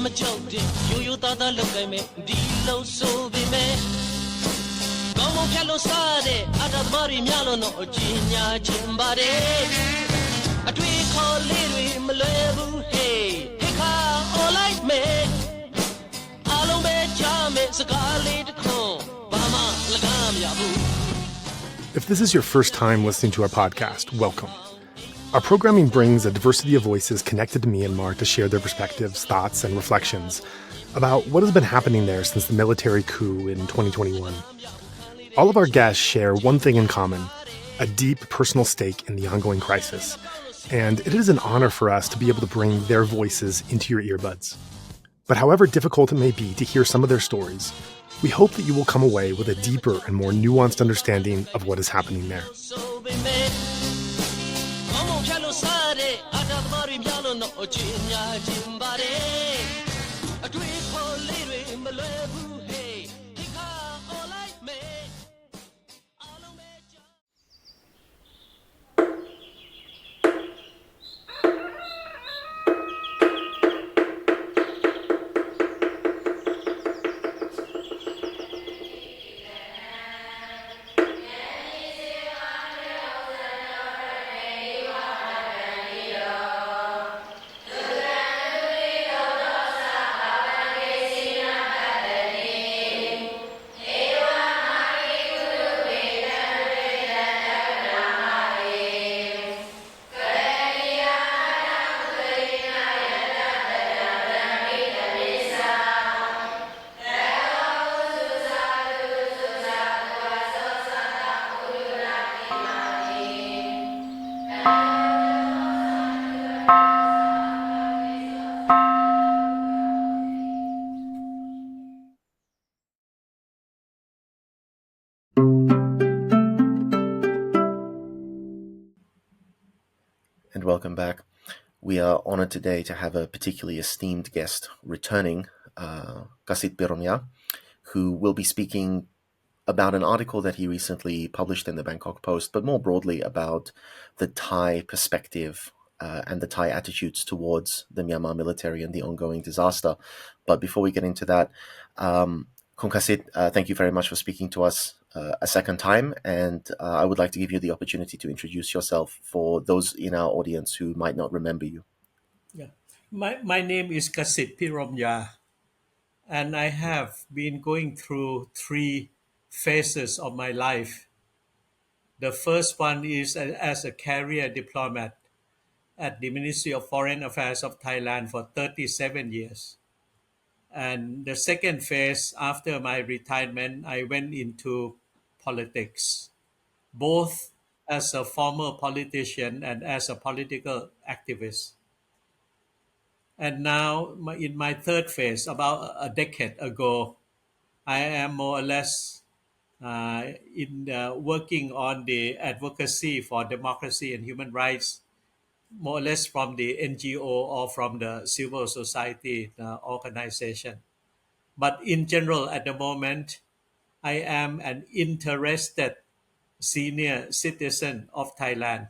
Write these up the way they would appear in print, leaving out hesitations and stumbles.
မကြောက်တဲ့ရိုးရိုးသားသားလုပ်တိုင်းမဲ့ဒီလို့ဆိုပေမဲ့ကောင်းကောင်းဖြတ်လို့စားတဲ့အတ္တသမားတွေများလို့တော့အကျဉ်းညာခြင်းပါတယ်အတွေ့ခေါ်လေးတွေမလွယ်ဘူး hey ဟိခါ all like me အားလုံးပဲကြားမဲ့စကားလေးတစ်ခုဘာမှလကားမရဘူး If this is your first time listening to our podcast, welcome. Our programming brings a diversity of voices connected to Myanmar to share their perspectives, thoughts, and reflections about what has been happening there since the military coup in 2021. All of our guests share one thing in common, a deep personal stake in the ongoing crisis. And it is an honor for us to be able to bring their voices into your earbuds. But however difficult it may be to hear some of their stories, we hope that you will come away with a deeper and more nuanced understanding of what is happening there. And welcome back. We are honored today to have a particularly esteemed guest returning, Kasit Piromya, who will be speaking about an article that he recently published in the Bangkok Post, but more broadly about the Thai perspective and the Thai attitudes towards the Myanmar military and the ongoing disaster. But before we get into that, Kun Kasit, thank you very much for speaking to us a second time, and I would like to give you the opportunity to introduce yourself for those in our audience who might not remember you. Yeah, my name is Kasit Piromya, and I have been going through 3 phases of my life. The first one is as a career diplomat at the Ministry of Foreign Affairs of Thailand for 37 years. And the second phase, after my retirement, I went into politics, both as a former politician and as a political activist. And now, in my third phase, about a decade ago, I am more or less working on the advocacy for democracy and human rights, more or less from the NGO or from the civil society organization. But in general, at the moment, I am an interested senior citizen of Thailand.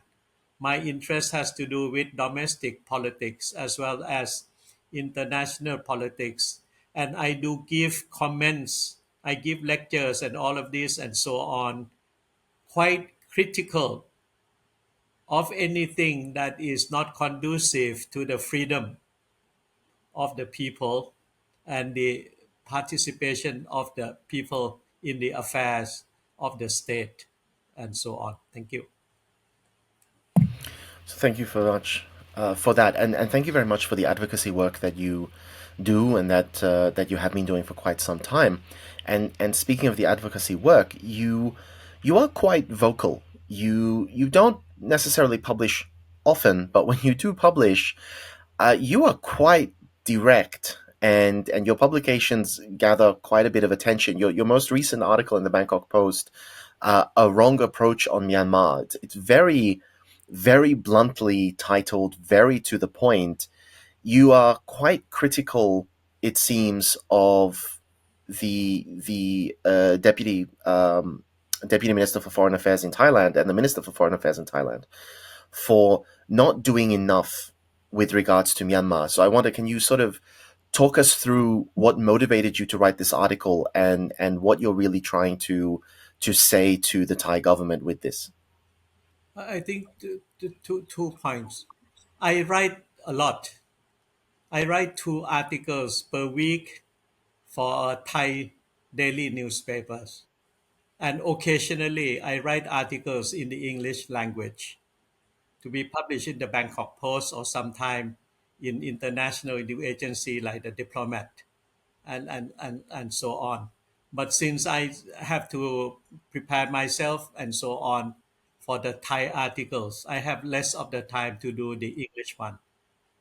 My interest has to do with domestic politics as well as international politics. And I do give comments, I give lectures and all of this and so on, quite critical of anything that is not conducive to the freedom of the people and the participation of the people in the affairs of the state and so on. Thank you. So thank you very much for that, and thank you very much for the advocacy work that you do and that you have been doing for quite some time. And speaking of the advocacy work, you are quite vocal. You don't necessarily publish often, but when you do publish, you are quite direct, and your publications gather quite a bit of attention. Your most recent article in the Bangkok Post, A Wrong Approach on Myanmar, it's very, very bluntly titled, very to the point. You are quite critical, it seems, of the Deputy Minister for Foreign Affairs in Thailand and the Minister for Foreign Affairs in Thailand for not doing enough with regards to Myanmar. So I wonder, can you sort of talk us through what motivated you to write this article and what you're really trying to say to the Thai government with this. I think two points. I write a lot. I write 2 articles per week for Thai daily newspapers. And occasionally, I write articles in the English language to be published in the Bangkok Post or sometime in international news agency like the Diplomat and so on. But since I have to prepare myself and so on for the Thai articles, I have less of the time to do the English one.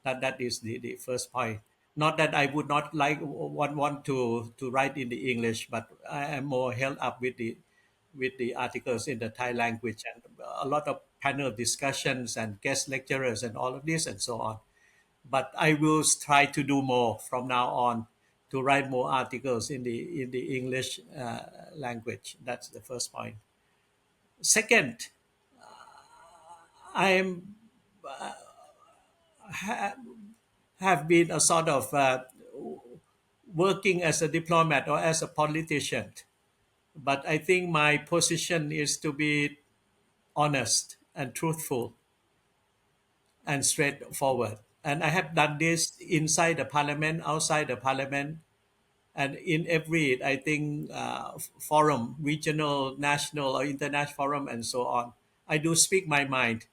That is the first point. Not that I would not want to write in the English, but I am more held up with the articles in the Thai language and a lot of panel discussions and guest lecturers and all of this and so on. But I will try to do more from now on to write more articles in the English language. That's the first point. Second, I am have been a sort of working as a diplomat or as a politician. But I think my position is to be honest and truthful and straightforward. And I have done this inside the parliament, outside the parliament, and in every, I think, forum, regional, national, or international forum, and so on. I do speak my mind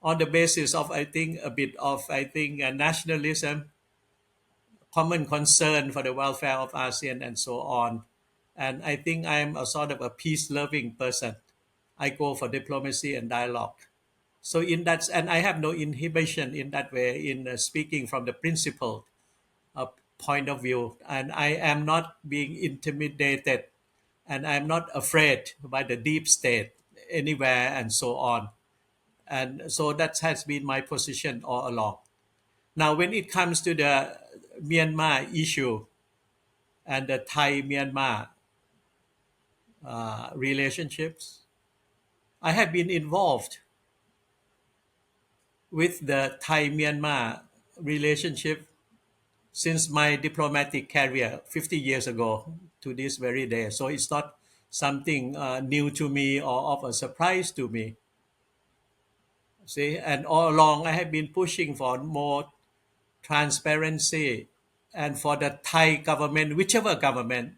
on the basis of, I think, a bit of, I think, nationalism, common concern for the welfare of ASEAN, and so on. And I think I'm a sort of a peace-loving person. I go for diplomacy and dialogue. So in that, and I have no inhibition in that way in speaking from the principle point of view, and I am not being intimidated, and I'm not afraid by the deep state anywhere, and so on. And so that has been my position all along. Now, when it comes to the Myanmar issue and the Thai-Myanmar relationships, I have been involved with the Thai-Myanmar relationship since my diplomatic career 50 years ago to this very day. So it's not something new to me or of a surprise to me. See, and all along I have been pushing for more transparency and for the Thai government, whichever government,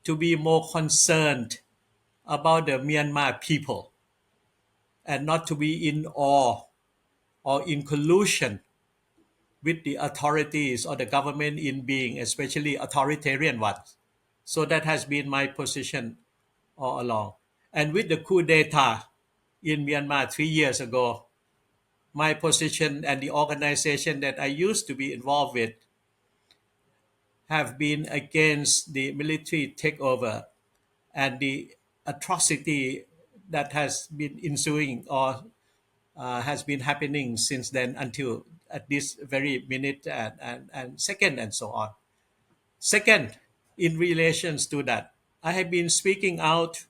to be more concerned about the Myanmar people and not to be in awe or in collusion with the authorities or the government in being, especially authoritarian ones. So that has been my position all along. And with the coup d'etat in Myanmar 3 years ago, my position and the organization that I used to be involved with have been against the military takeover and the atrocity that has been ensuing or has been happening since then until at this very minute and second and so on. Second, in relations to that, I have been speaking out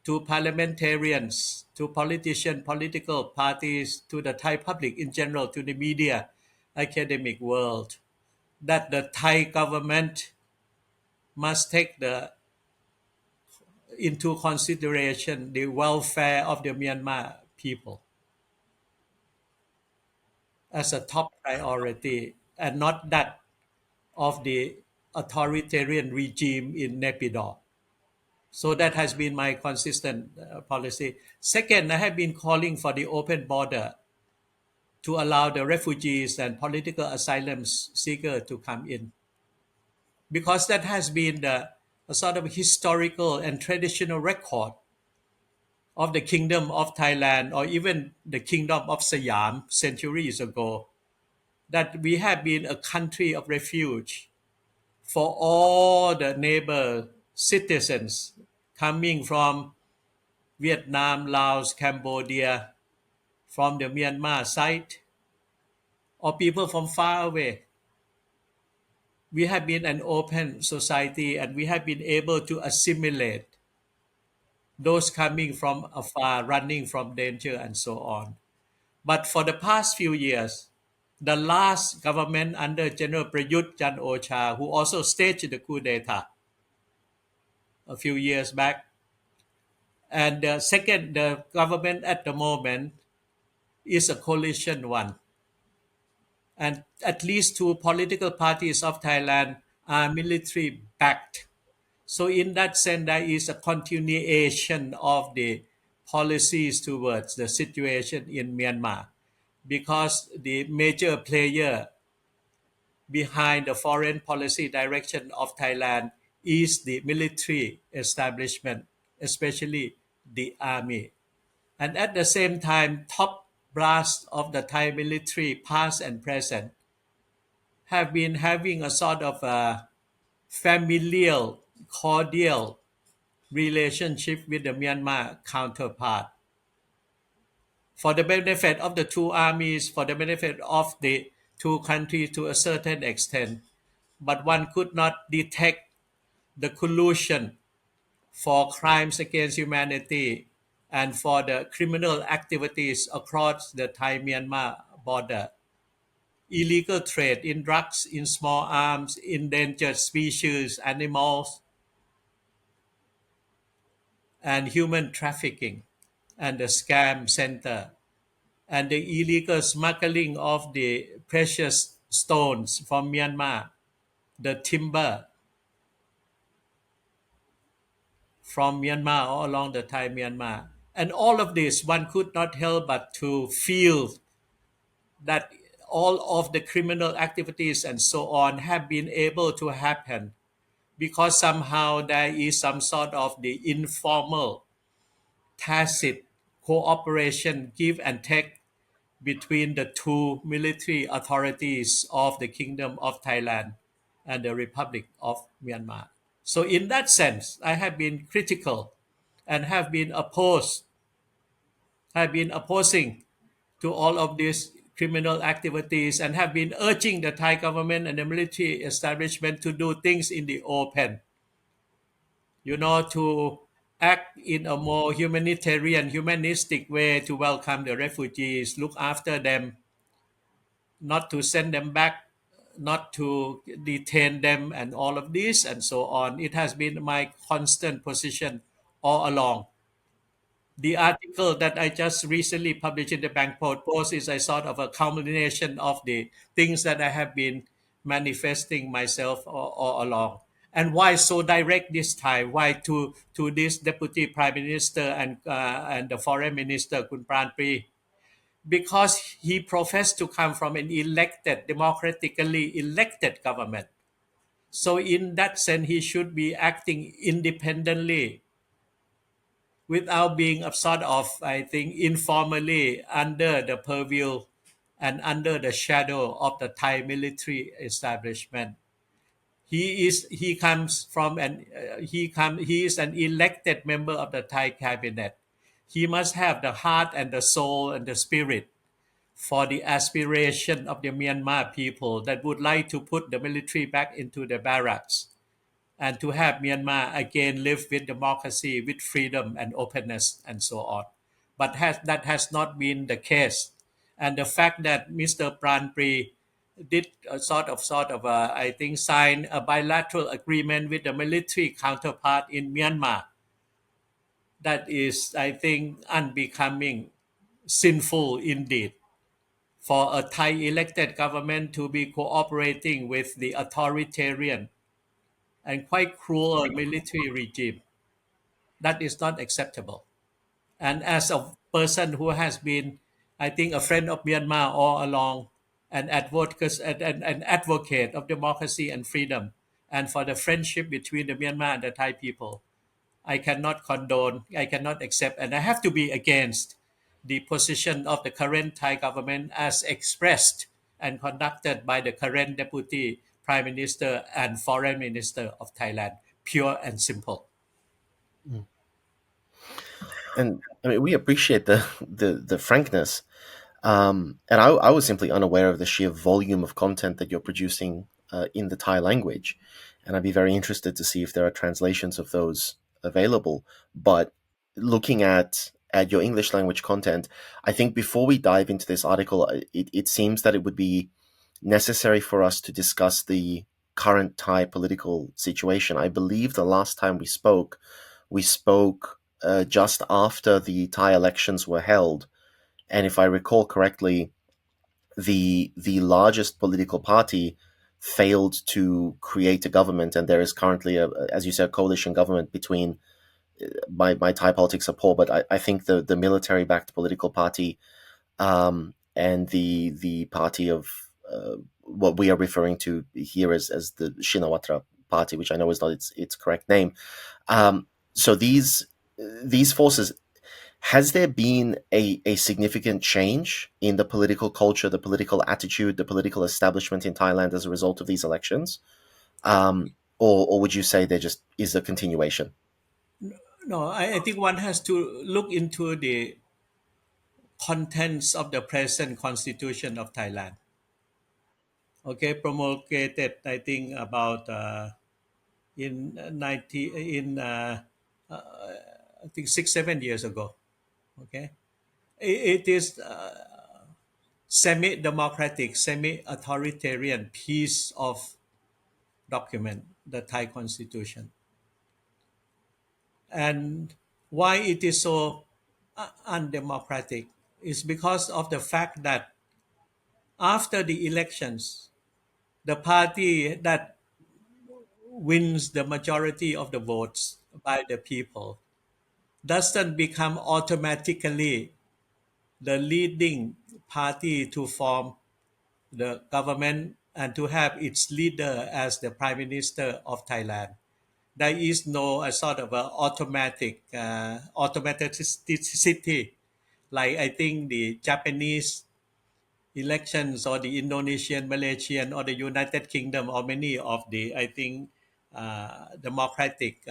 to parliamentarians, to politicians, political parties, to the Thai public in general, to the media, academic world, that the Thai government must take into consideration the welfare of the Myanmar people as a top priority and not that of the authoritarian regime in Naypyidaw. So that has been my consistent policy. Second, I have been calling for the open border to allow the refugees and political asylum seekers to come in, because that has been a sort of historical and traditional record of the Kingdom of Thailand or even the Kingdom of Siam centuries ago, that we have been a country of refuge for all the neighbor citizens coming from Vietnam, Laos, Cambodia, from the Myanmar side, or people from far away. We have been an open society and we have been able to assimilate those coming from afar, running from danger and so on. But for the past few years, the last government under General Prayut Chan-o-cha, who also staged the coup d'etat a few years back. And second, the government at the moment is a coalition one. And at least two political parties of Thailand are military backed. So in that sense, there is a continuation of the policies towards the situation in Myanmar, because the major player behind the foreign policy direction of Thailand is the military establishment, especially the army. And at the same time, top brass of the Thai military, past and present, have been having a sort of a familial, cordial relationship with the Myanmar counterpart. For the benefit of the two armies, for the benefit of the two countries to a certain extent, but one could not detect the collusion for crimes against humanity and for the criminal activities across the Thai-Myanmar border. Illegal trade in drugs, in small arms, endangered species, animals, and human trafficking, and the scam center, and the illegal smuggling of the precious stones from Myanmar, the timber from Myanmar all along the Thai Myanmar. And all of this, one could not help but to feel that all of the criminal activities and so on have been able to happen because somehow there is some sort of the informal, tacit cooperation, give and take between the two military authorities of the Kingdom of Thailand and the Republic of Myanmar. So in that sense, I have been critical and have been opposing to all of these criminal activities and have been urging the Thai government and the military establishment to do things in the open, to act in a more humanitarian, humanistic way to welcome the refugees, look after them, not to send them back, not to detain them, and all of this and so on. It has been my constant position all along. The article that I just recently published in the Bangkok Post is a sort of a culmination of the things that I have been manifesting myself all along. And why so direct this time? Why to this Deputy Prime Minister and the Foreign Minister Kun Pran Pri? Because he professed to come from an elected, democratically elected government. So in that sense, he should be acting independently without being a sort of, I think, informally under the purview and under the shadow of the Thai military establishment. He comes from he is an elected member of the Thai cabinet. He must have the heart and the soul and the spirit for the aspiration of the Myanmar people that would like to put the military back into the barracks and to have Myanmar again live with democracy, with freedom and openness and so on. But that has not been the case. And the fact that Mr. Pran Pri did I think, sign a bilateral agreement with the military counterpart in Myanmar, that is, I think, unbecoming, sinful indeed, for a Thai elected government to be cooperating with the authoritarian and quite cruel military regime. That is not acceptable. And as a person who has been, I think, a friend of Myanmar all along, an advocate of democracy and freedom, and for the friendship between the Myanmar and the Thai people, I cannot condone, I cannot accept, and I have to be against the position of the current Thai government as expressed and conducted by the current Deputy Prime Minister and Foreign Minister of Thailand. Pure and simple. And I mean, we appreciate the frankness. And I was simply unaware of the sheer volume of content that you're producing in the Thai language. And I'd be very interested to see if there are translations of those available. But looking at at your English language content, I think before we dive into this article, it seems that it would be necessary for us to discuss the current Thai political situation. I believe the last time we spoke just after the Thai elections were held, and if I recall correctly, the largest political party failed to create a government, and there is currently as you said, coalition government between my Thai politics are poor, but I think the military backed political party and the party of what we are referring to here as the Shinawatra party, which I know is not its correct name. So these forces, has there been a significant change in the political culture, the political attitude, the political establishment in Thailand as a result of these elections? Or would you say there just is a continuation? No, I think one has to look into the contents of the present constitution of Thailand. Okay, promulgated, I think, about in 90 in I think 6-7 years ago. Okay, it is semi-democratic, semi-authoritarian piece of document, the Thai constitution. And why it is so undemocratic is because of the fact that after the elections, the party that wins the majority of the votes by the people doesn't become automatically the leading party to form the government and to have its leader as the prime minister of Thailand. There is no a sort of a automaticity, like I think the Japanese elections or the Indonesian, Malaysian, or the United Kingdom, or many of the, I think, democratic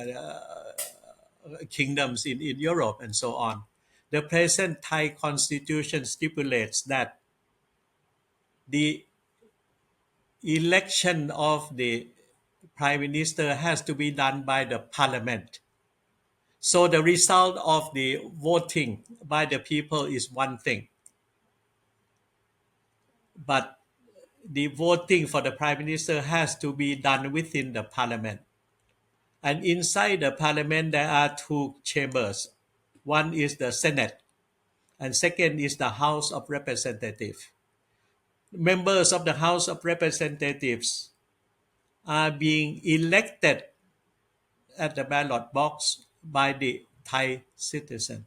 kingdoms in Europe and so on. The present Thai constitution stipulates that the election of the prime minister has to be done by the parliament. So the result of the voting by the people is one thing, but the voting for the prime minister has to be done within the parliament. And inside the parliament, there are two chambers. One is the Senate, and second is the House of Representatives. Members of the House of Representatives are being elected at the ballot box by the Thai citizen.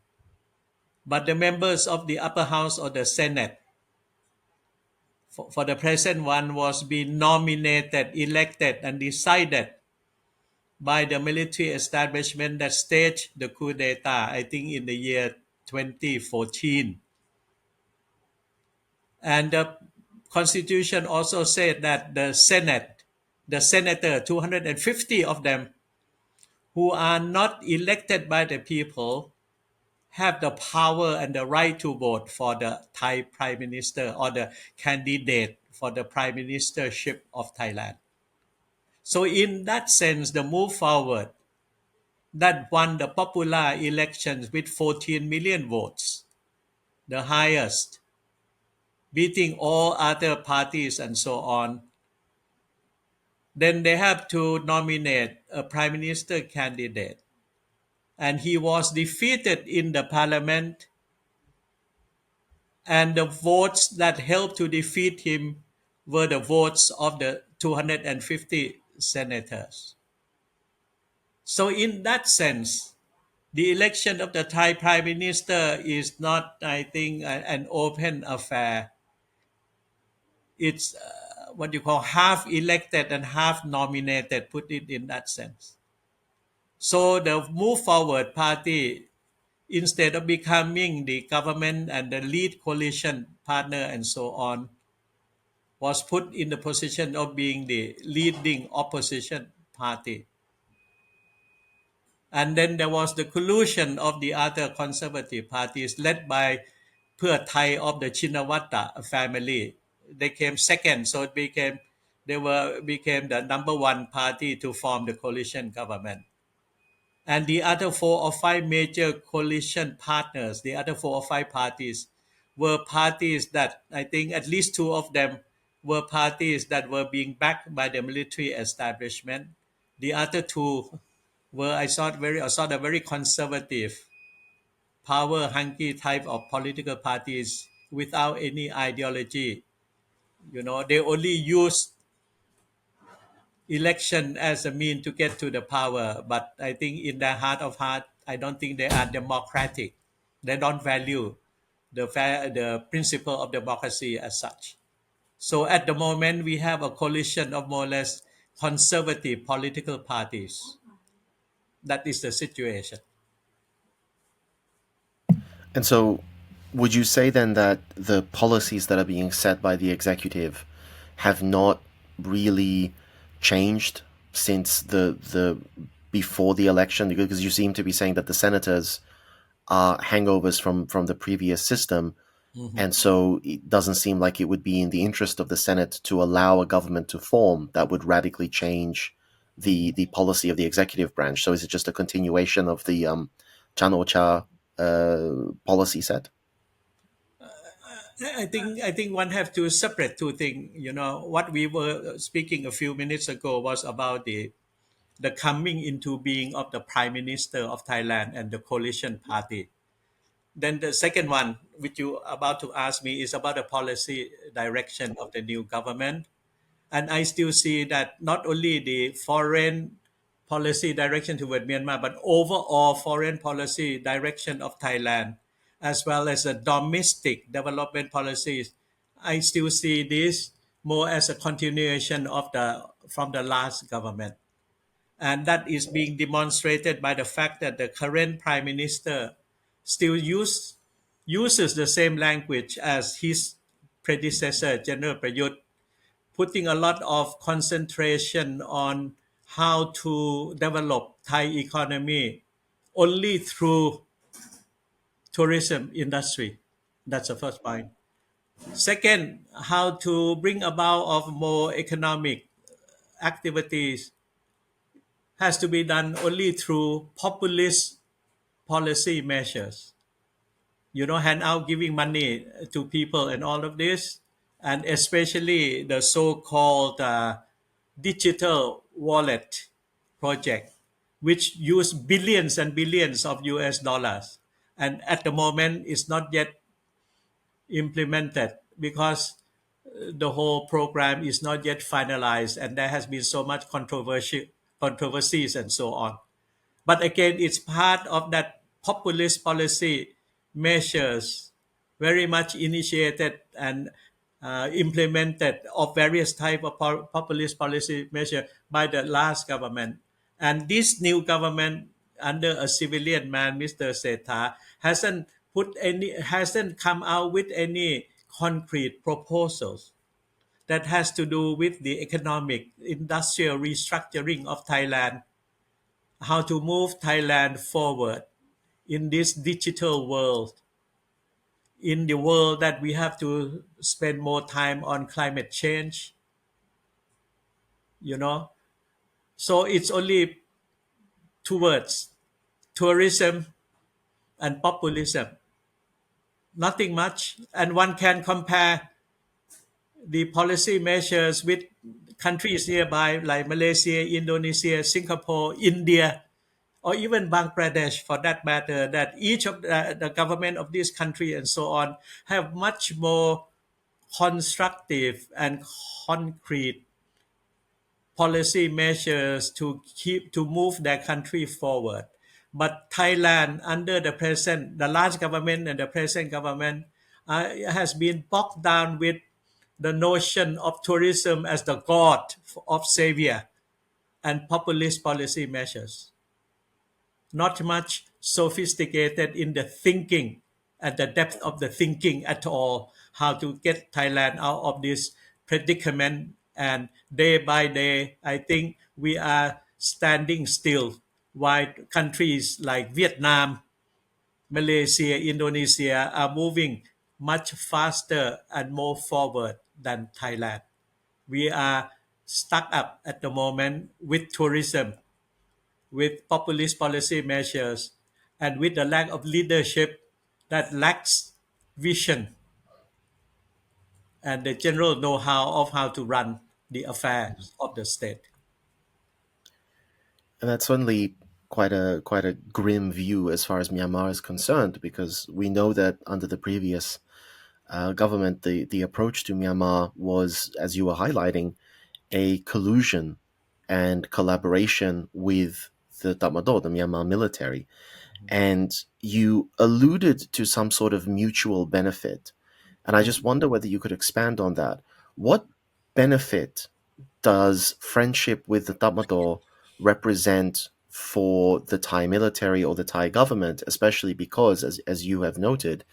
But the members of the upper house or the Senate, for the present one, was being nominated, elected, and decided by the military establishment that staged the coup d'etat, I think in the year 2014. And the constitution also said that the Senate, the senator, 250 of them, who are not elected by the people, have the power and the right to vote for the Thai prime minister or the candidate for the prime ministership of Thailand. So in that sense, the move forward that won the popular elections with 14 million votes, the highest, beating all other parties and so on, then they have to nominate a prime minister candidate. And he was defeated in the parliament, and the votes that helped to defeat him were the votes of the 250 senators. So in that sense, the election of the Thai prime minister is not, I think, an open affair. It's what you call half elected and half nominated, put it in that sense. So the Move Forward party, instead of becoming the government and the lead coalition partner and so on, was put in the position of being the leading opposition party. And then there was the collusion of the other conservative parties led by Pheu Thai of the Shinawatra family. They came second, so it became the number one party to form the coalition government. And the other 4 or 5 major coalition partners, the other 4 or 5 parties, were parties that I think at least 2 of them were parties that were being backed by the military establishment. The other 2 were, I thought a very conservative, power hungry type of political parties without any ideology. They only use election as a mean to get to the power, but I think in their heart of heart, I don't think they are democratic. They don't value the principle of democracy as such. So at the moment, we have a coalition of more or less conservative political parties. That is the situation. And so, would you say then that the policies that are being set by the executive have not really changed since the before the election? Because you seem to be saying that the senators are hangovers from the previous system, and so it doesn't seem like it would be in the interest of the Senate to allow a government to form that would radically change the policy of the executive branch. So is it just a continuation of the Chan Ocha policy set? I think one have to separate 2 things. What we were speaking a few minutes ago was about the coming into being of the Prime Minister of Thailand and the coalition party. Then the second one, which you are about to ask me, is about the policy direction of the new government. And I still see that not only the foreign policy direction toward Myanmar, but overall foreign policy direction of Thailand, as well as the domestic development policies, I still see this more as a continuation of the from the last government. And that is being demonstrated by the fact that the current prime minister still uses the same language as his predecessor, General Prayut, putting a lot of concentration on how to develop Thai economy only through tourism industry. That's the first point. Second, how to bring about of more economic activities has to be done only through populist policy measures. Hand out giving money to people and all of this, and especially the so-called digital wallet project, which use billions and billions of US dollars. And at the moment, it's not yet implemented because the whole program is not yet finalized, and there has been so much controversies and so on. But again, it's part of that populist policy measures, very much initiated and implemented of various type of populist policy measure by the last government. And this new government under a civilian man, Mr. Setha, hasn't come out with any concrete proposals that has to do with the economic industrial restructuring of Thailand, how to move Thailand forward in this digital world, in the world that we have to spend more time on climate change, you know. So it's only towards tourism and populism, nothing much. And one can compare the policy measures with countries nearby like Malaysia, Indonesia, Singapore, India, or even Bangladesh for that matter, that each of the government of this country and so on have much more constructive and concrete policy measures to move their country forward. But Thailand, under the last government and the present government, has been bogged down with the notion of tourism as the god of savior and populist policy measures. Not much sophisticated in the thinking, at the depth of the thinking at all, how to get Thailand out of this predicament. And day by day, I think we are standing still while countries like Vietnam, Malaysia, Indonesia are moving much faster and more forward than Thailand. We are stuck up at the moment with tourism with populist policy measures, and with the lack of leadership that lacks vision and the general know-how of how to run the affairs of the state. And that's certainly quite a grim view as far as Myanmar is concerned, because we know that under the previous government, the approach to Myanmar was, as you were highlighting, a collusion and collaboration with the Tatmadaw, the Myanmar military. And you alluded to some sort of mutual benefit. And I just wonder whether you could expand on that. What benefit does friendship with the Tatmadaw represent for the Thai military or the Thai government, especially because, as you have noted,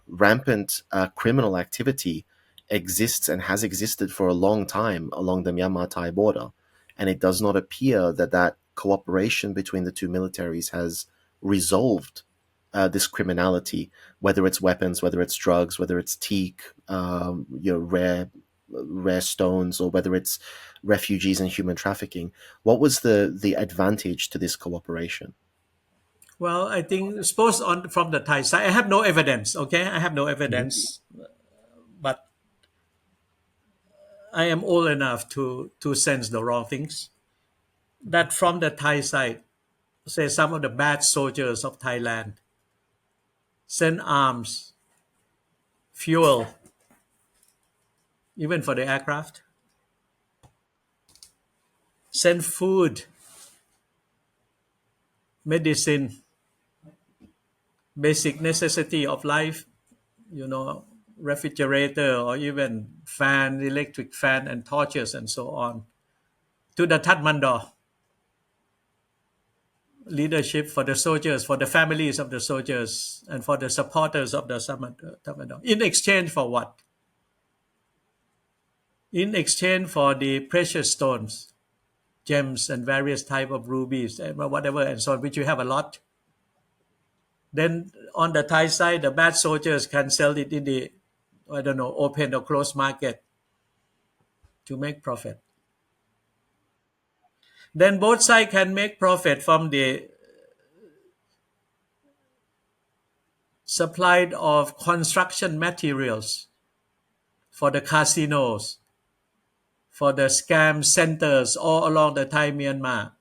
rampant criminal activity exists and has existed for a long time along the Myanmar-Thai border, and it does not appear that that cooperation between the two militaries has resolved this criminality, whether it's weapons, whether it's drugs, whether it's teak, rare stones, or whether it's refugees and human trafficking. What was the advantage to this cooperation? Well, I think suppose on from the Thai side, I have no evidence. Okay, I have no evidence, but I am old enough to sense the wrong things. That from the Thai side, say some of the bad soldiers of Thailand send arms, fuel, even for the aircraft, send food, medicine, basic necessity of life, refrigerator or even fan, electric fan and torches and so on, to the Tatmadaw leadership, for the soldiers, for the families of the soldiers, and for the supporters of the Tatmadaw. In exchange for what? In exchange for the precious stones, gems, and various type of rubies, and whatever and so on, which you have a lot. Then on the Thai side, the bad soldiers can sell it in the, open or closed market to make profit. Then both sides can make profit from the supply of construction materials for the casinos, for the scam centers all along the Thai Myanmar.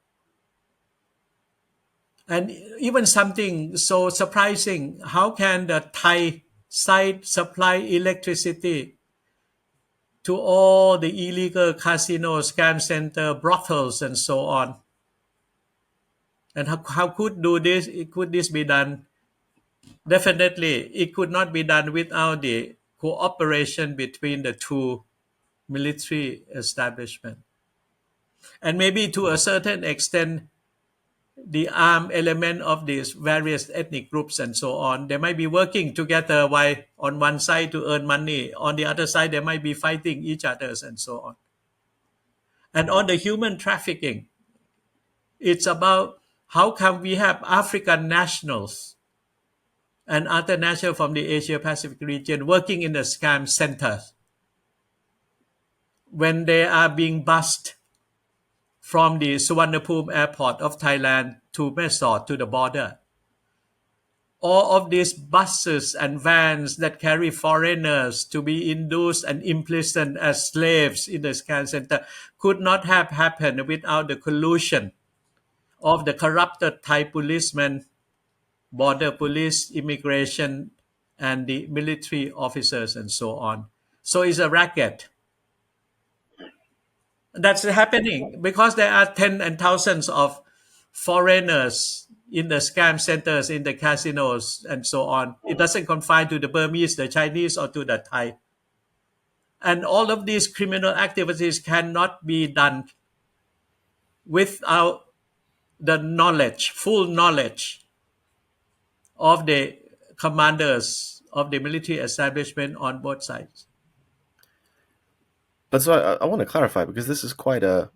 And even something so surprising, how can the Thai side supply electricity to all the illegal casinos, scam center, brothels, and so on? And how could this be done? Definitely, it could not be done without the cooperation between the two military establishments. And maybe to a certain extent, the armed element of these various ethnic groups and so on, they might be working together while on one side to earn money. On the other side, they might be fighting each other and so on. And on the human trafficking, it's about how come we have African nationals and other nationals from the Asia Pacific region working in the scam centers when they are being bussed from the Suvarnabhumi airport of Thailand to Mysore, to the border. All of these buses and vans that carry foreigners to be induced and imprisoned as slaves in the scam center could not have happened without the collusion of the corrupted Thai policemen, border police, immigration, and the military officers and so on. So it's a racket. That's happening because there are tens and thousands of foreigners in the scam centers, in the casinos, and so on. It doesn't confine to the Burmese, the Chinese, or to the Thai. And all of these criminal activities cannot be done without the knowledge, full knowledge of the commanders of the military establishment on both sides. But so I want to clarify, because this is quite a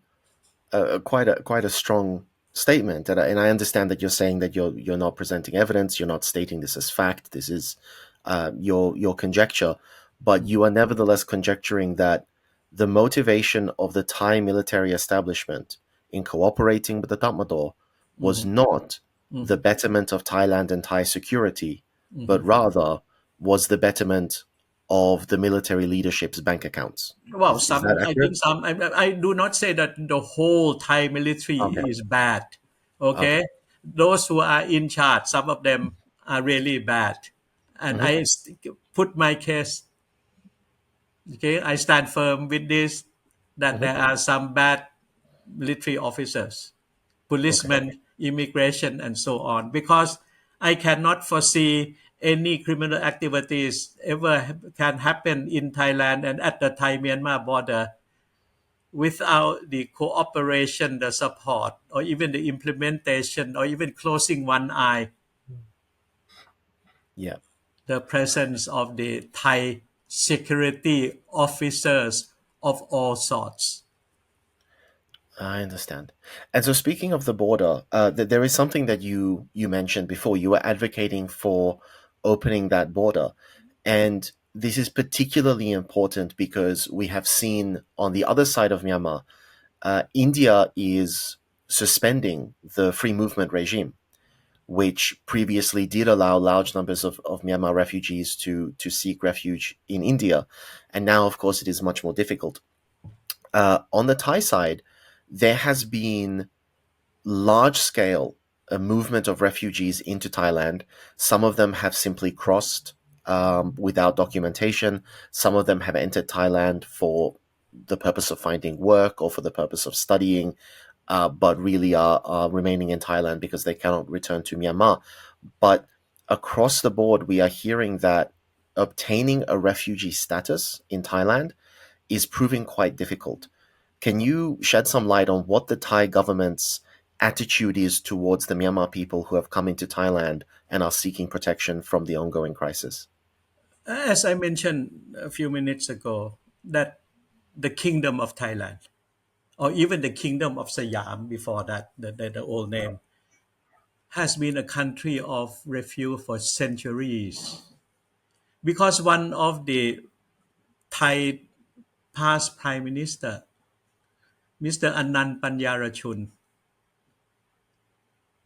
strong statement, and I understand that you're saying that you're not presenting evidence, you're not stating this as fact. This is your conjecture, but you are nevertheless conjecturing that the motivation of the Thai military establishment in cooperating with the Tatmadaw was not the betterment of Thailand and Thai security, but rather was the betterment of the military leadership's bank accounts. Well, Is that I think accurate? some. I do not say that the whole Thai military Okay. is bad. Okay, Okay. those who are in charge, some of them are really bad, and Mhm. put my case. Okay, I stand firm with this that Mhm. there are some bad military officers, Okay. policemen, immigration, and so on, because I cannot foresee any criminal activities ever can happen in Thailand and at the Thai Myanmar border without the cooperation, the support, or even the implementation, or even closing one eye, Yeah. the presence of the Thai security officers of all sorts. I understand. And so, speaking of the border, there is something that you mentioned before. You were advocating for opening that border, and this is particularly important because we have seen on the other side of Myanmar, India is suspending the free movement regime, which previously did allow large numbers of Myanmar refugees to seek refuge in India, and now, of course, it is much more difficult. On the Thai side, there has been large scale movement of refugees into Thailand. Some of them have simply crossed without documentation. Some of them have entered Thailand for the purpose of finding work or for the purpose of studying, but really are remaining in Thailand because they cannot return to Myanmar. But across the board, we are hearing that obtaining a refugee status in Thailand is proving quite difficult. Can you shed some light on what the Thai government's attitude is towards the Myanmar people who have come into Thailand and are seeking protection from the ongoing crisis? As I mentioned a few minutes ago, that the Kingdom of Thailand, or even the Kingdom of Siam before that, the old name, has been a country of refuge for centuries. Because one of the Thai past Prime Minister, Mr. Anand Panyarachun,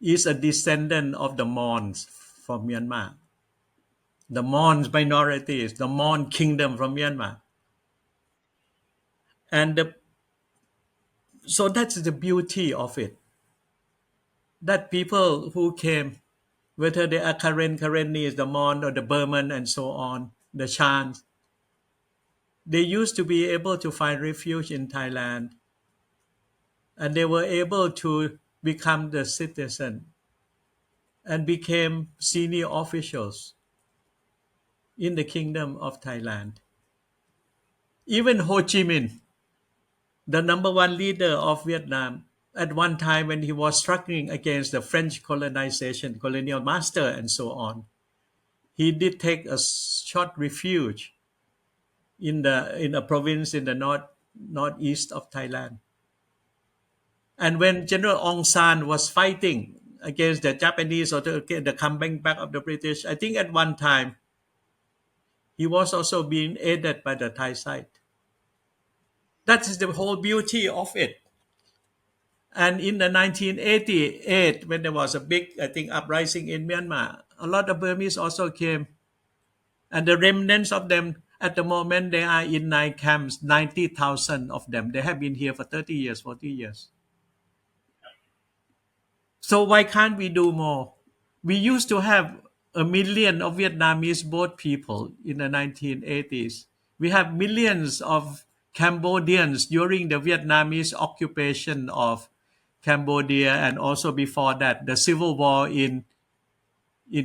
is a descendant of the Mons from Myanmar. The Mons minorities, the Mon kingdom from Myanmar. And so that's the beauty of it. That people who came, whether they are Karenese, the Mon or the Burman and so on, the Chans, they used to be able to find refuge in Thailand, and they were able to become the citizen and became senior officials in the Kingdom of Thailand. Even Ho Chi Minh, the number one leader of Vietnam, at one time when he was struggling against the French colonization, colonial master, and so on, he did take a short refuge in a province in the northeast of Thailand. And when General Aung San was fighting against the Japanese or the coming back of the British, I think at one time he was also being aided by the Thai side. That is the whole beauty of it. And in the 1988, when there was a big, I think, uprising in Myanmar, a lot of Burmese also came. And the remnants of them, at the moment, they are in 9 camps, 90,000 of them. They have been here for 30 years, 40 years. So why can't we do more? We used to have a million of Vietnamese boat people in the 1980s. We have millions of Cambodians during the Vietnamese occupation of Cambodia, and also before that, the civil war in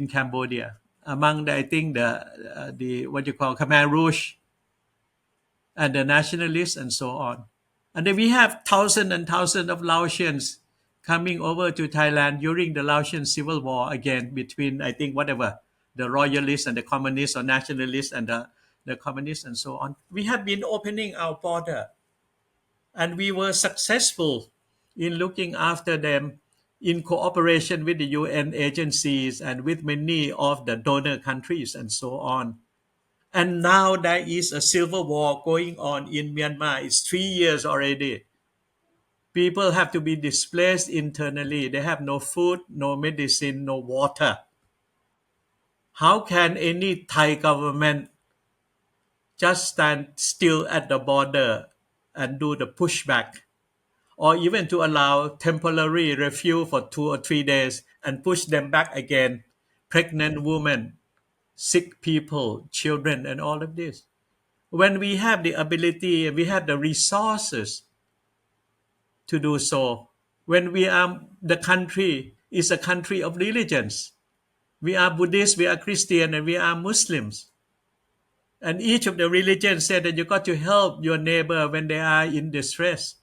Cambodia. Among the, I think the what you call Khmer Rouge and the nationalists and so on. And then we have thousands and thousands of Laotians coming over to Thailand during the Laotian civil war again between, I think, whatever, the royalists and the communists or nationalists and the communists and so on. We have been opening our border, and we were successful in looking after them in cooperation with the UN agencies and with many of the donor countries and so on. And now there is a civil war going on in Myanmar. It's 3 years already. People have to be displaced internally. They have no food, no medicine, no water. How can any Thai government just stand still at the border and do the pushback, or even to allow temporary refuge for 2 or 3 days and push them back again? Pregnant women, sick people, children, and all of this. When we have the ability and we have the resources to do so, when we are the country is a country of religions. We are Buddhist, we are Christian, and we are Muslims. And each of the religions said that you got to help your neighbor when they are in distress.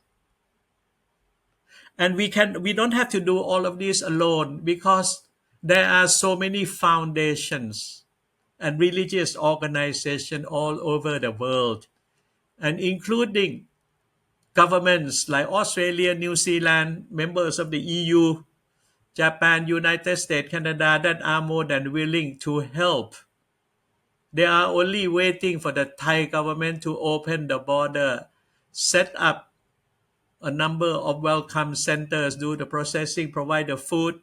And we don't have to do all of this alone, because there are so many foundations and religious organizations all over the world, and including governments like Australia, New Zealand, members of the EU, Japan, United States, Canada, that are more than willing to help. They are only waiting for the Thai government to open the border, set up a number of welcome centers, do the processing, provide the food,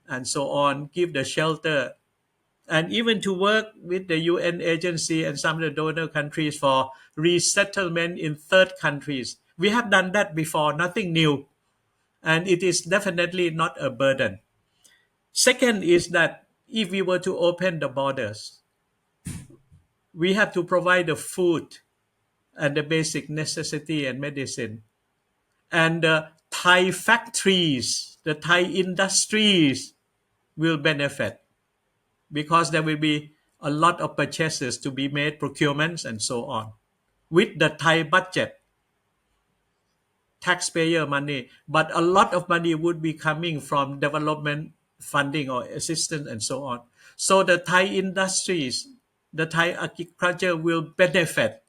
and so on, give the shelter, and even to work with the UN agency and some of the donor countries for resettlement in third countries. We have done that before, nothing new, and it is definitely not a burden. Second is that if we were to open the borders, we have to provide the food and the basic necessity and medicine. And the Thai factories, the Thai industries will benefit, because there will be a lot of purchases to be made, procurements, and so on. With the Thai budget, taxpayer money, but a lot of money would be coming from development funding or assistance and so on. So the Thai industries, the Thai agriculture will benefit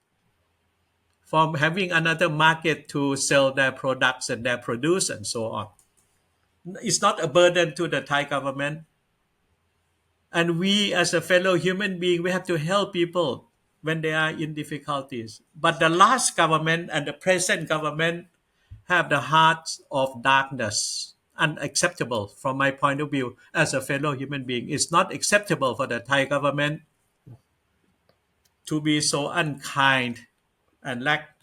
from having another market to sell their products and their produce and so on. It's not a burden to the Thai government. And we, as a fellow human being, we have to help people when they are in difficulties. But the last government and the present government have the hearts of darkness. Unacceptable from my point of view as a fellow human being. It's not acceptable for the Thai government to be so unkind and lack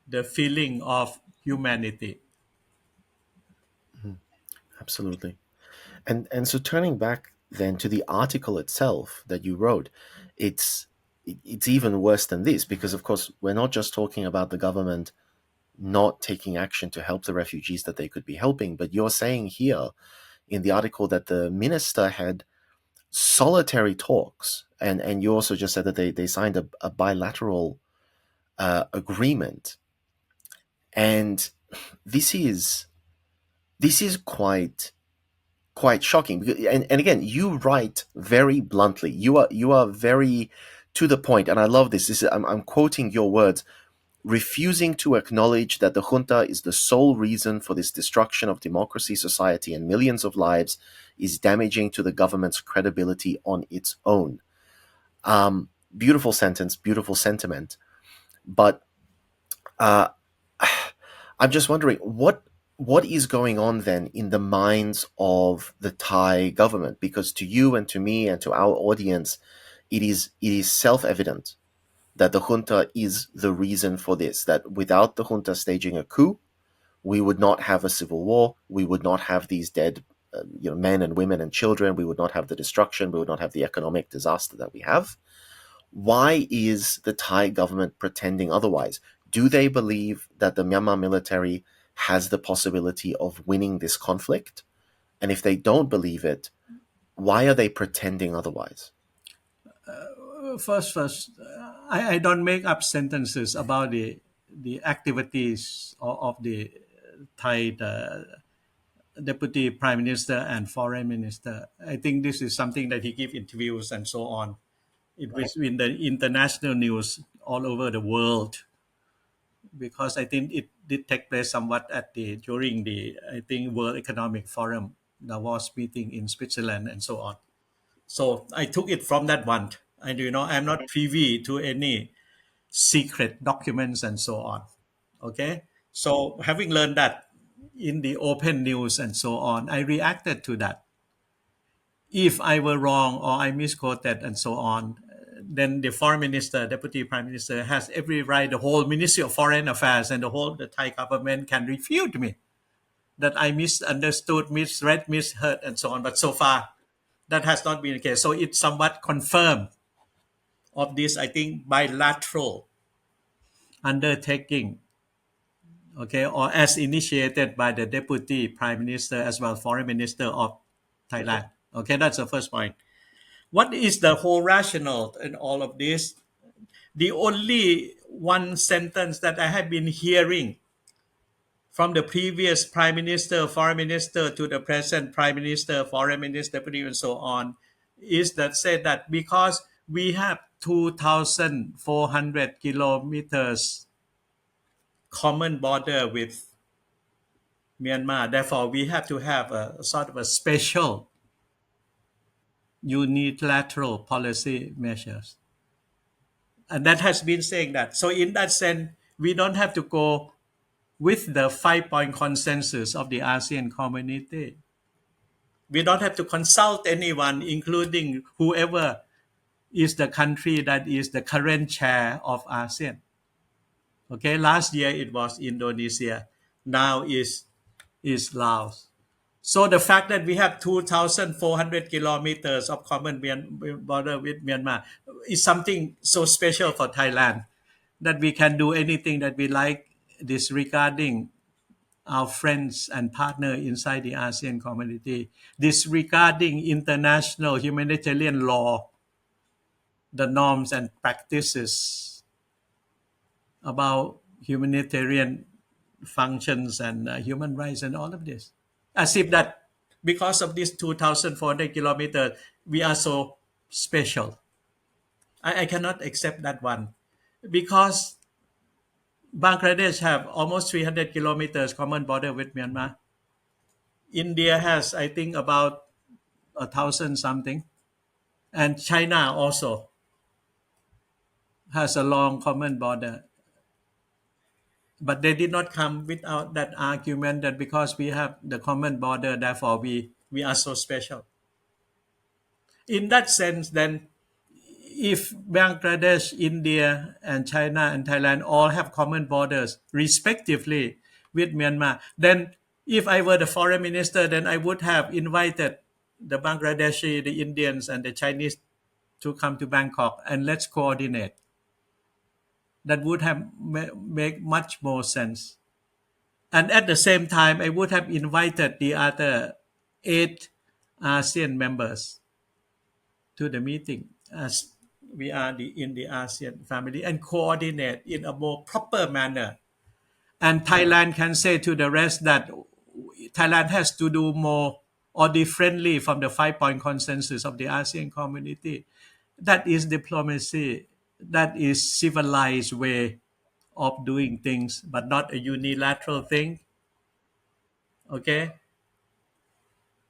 the feeling of humanity. Absolutely. And so turning back then to the article itself that you wrote, it's even worse than this, because of course we're not just talking about the government not taking action to help the refugees that they could be helping, but you're saying here in the article that the minister had solitary talks, and you also just said that they signed a bilateral agreement, and this is quite shocking. And again, you write very bluntly. You are very to the point, and I love this. I'm quoting your words: refusing to acknowledge that the junta is the sole reason for this destruction of democracy, society, and millions of lives is damaging to the government's credibility on its own. Beautiful sentence, beautiful sentiment. But I'm just wondering what is going on then in the minds of the Thai government? Because to you and to me and to our audience, it is self-evident that the junta is the reason for this, that without the junta staging a coup, we would not have a civil war, we would not have these dead men and women and children, we would not have the destruction, we would not have the economic disaster that we have. Why is the Thai government pretending otherwise? Do they believe that the Myanmar military has the possibility of winning this conflict? And if they don't believe it, why are they pretending otherwise? First, I don't make up sentences about the activities of the Thai deputy prime minister and foreign minister. I think this is something that he give interviews and so on. It was in the international news all over the world, because I think it did take place somewhat during the World Economic Forum, Davos meeting in Switzerland and so on. So I took it from that one. And I'm not privy to any secret documents and so on. Okay. So having learned that, in the open news and so on. I reacted to that. If I were wrong or I misquoted and so on, then the foreign minister, deputy prime minister, has every right. The whole Ministry of Foreign Affairs and the Thai government can refute me that I misunderstood, misread, misheard, and so on. But so far, that has not been the case. So it's somewhat confirmed of this, I think, bilateral undertaking, okay, or as initiated by the deputy prime minister as well foreign minister of Thailand. Okay, that's the first point. What is the whole rationale in all of this? The only one sentence that I have been hearing from the previous prime minister, foreign minister to the present prime minister, foreign minister, deputy, and so on, is that said that because we have 2,400 kilometers common border with Myanmar, therefore we have to have a sort of a special unilateral policy measures. And that has been saying that. So in that sense, we don't have to go with the 5-point consensus of the ASEAN community. We don't have to consult anyone, including whoever is the country that is the current chair of ASEAN. Okay, last year it was Indonesia. Now is Laos. So the fact that we have 2,400 kilometers of common border with Myanmar is something so special for Thailand that we can do anything that we like disregarding our friends and partner inside the ASEAN community, disregarding international humanitarian law, the norms and practices about humanitarian functions and human rights and all of this. As if that because of this 2,400 kilometers, we are so special. I cannot accept that one because Bangladesh have almost 300 kilometers common border with Myanmar. India has, I think, about 1,000 something. And China also has a long common border. But they did not come without that argument that because we have the common border, therefore we are so special. In that sense, then, if Bangladesh, India, and China and Thailand all have common borders, respectively, with Myanmar, then if I were the foreign minister, then I would have invited the Bangladeshi, the Indians, and the Chinese to come to Bangkok and let's coordinate. That would have make much more sense. And at the same time, I would have invited the other 8 ASEAN members to the meeting as we are in the ASEAN family and coordinate in a more proper manner. And Thailand can say to the rest that Thailand has to do more or differently from the 5-point consensus of the ASEAN community. That is diplomacy. That is civilized way of doing things, but not a unilateral thing. Okay?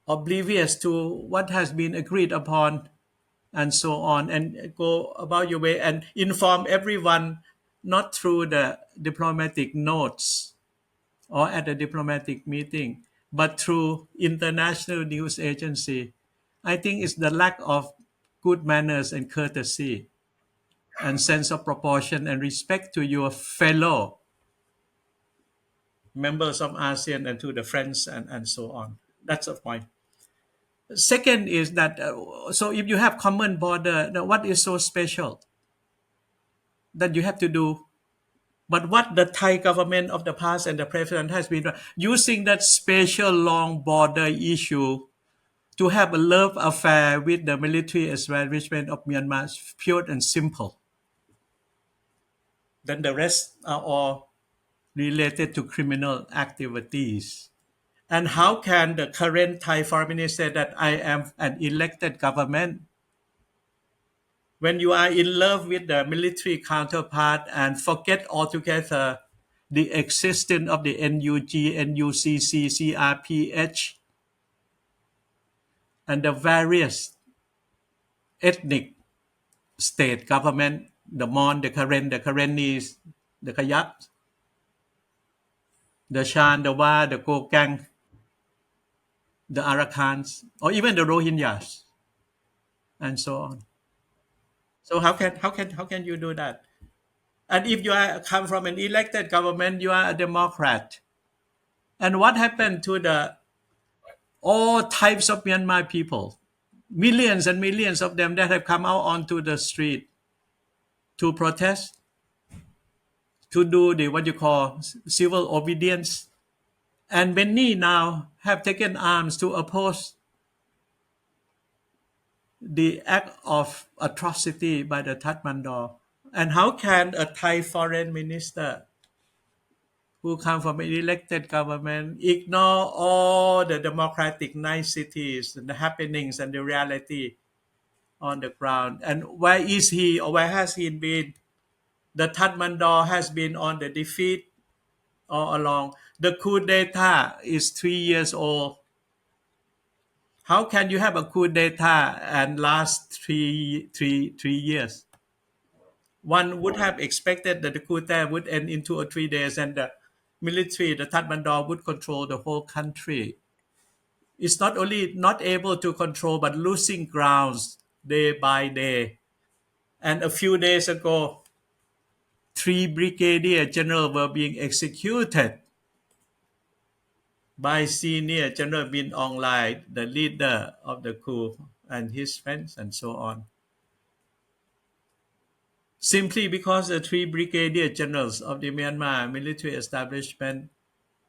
Oblivious to what has been agreed upon and so on, and go about your way and inform everyone not through the diplomatic notes or at a diplomatic meeting, but through international news agency. I think it's the lack of good manners and courtesy and sense of proportion and respect to your fellow members of ASEAN and to the friends and so on. That's a point. Second is that, so if you have common border, now what is so special that you have to do? But what the Thai government of the past and the president has been using that special long border issue to have a love affair with the military establishment of Myanmar is pure and simple. Then the rest are all related to criminal activities. And how can the current Thai foreign minister say that I am an elected government when you are in love with the military counterpart and forget altogether the existence of the NUG, NUCC, CRPH, and the various ethnic state government, the Mon, the Karen, the Karennis, the Kayaps, the Shan, the Wa, the Kokang, the Arakans, or even the Rohingyas, and so on. So how can you do that? And if you come from an elected government, you are a Democrat. And what happened to the all types of Myanmar people? Millions and millions of them that have come out onto the street to protest, to do the what you call civil obedience. And many now have taken arms to oppose the act of atrocity by the Tatmadaw. And how can a Thai foreign minister who come from an elected government ignore all the democratic niceties and the happenings and the reality on the ground? And where is he or where has he been? The Tatmadaw has been on the defeat all along. The coup d'etat is 3 years old. How can you have a coup d'etat and last three years? One would have expected that the coup d'etat would end in 2 or 3 days and the military, the Tatmadaw, would control the whole country. It's not only not able to control, but losing grounds day by day. And a few days ago, 3 brigadier generals were being executed by senior General Min Aung Hlaing, the leader of the coup, and his friends, and so on. Simply because the 3 brigadier generals of the Myanmar military establishment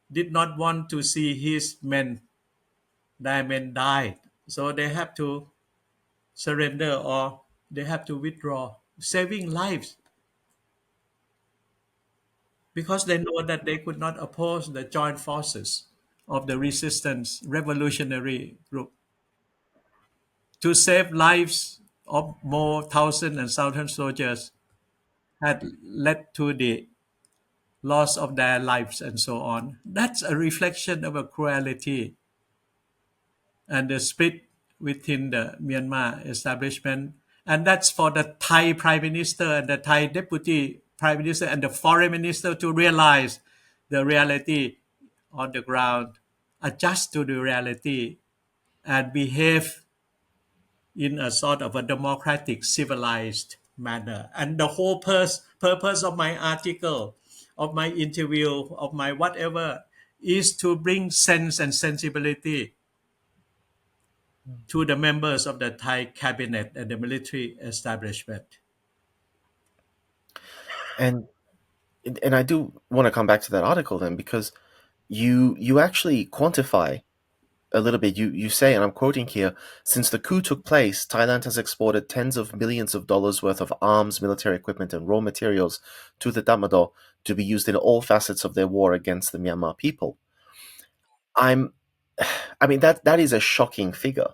did not want to see their men died. So they have to surrender or they have to withdraw, saving lives because they know that they could not oppose the joint forces of the resistance revolutionary group. To save lives of more thousand and thousand soldiers had led to the loss of their lives and so on. That's a reflection of a cruelty and the split within the Myanmar establishment. And that's for the Thai Prime Minister and the Thai Deputy Prime Minister and the Foreign Minister to realize the reality on the ground, adjust to the reality, and behave in a sort of a democratic, civilized manner. And the whole purpose of my article, of my interview, of my whatever, is to bring sense and sensibility to the members of the Thai cabinet and the military establishment. And I do want to come back to that article then, because you actually quantify a little bit. You say, and I'm quoting here, since the coup took place, Thailand has exported tens of millions of dollars worth of arms, military equipment, and raw materials to the Tatmadaw to be used in all facets of their war against the Myanmar people. I'm, I mean, that is a shocking figure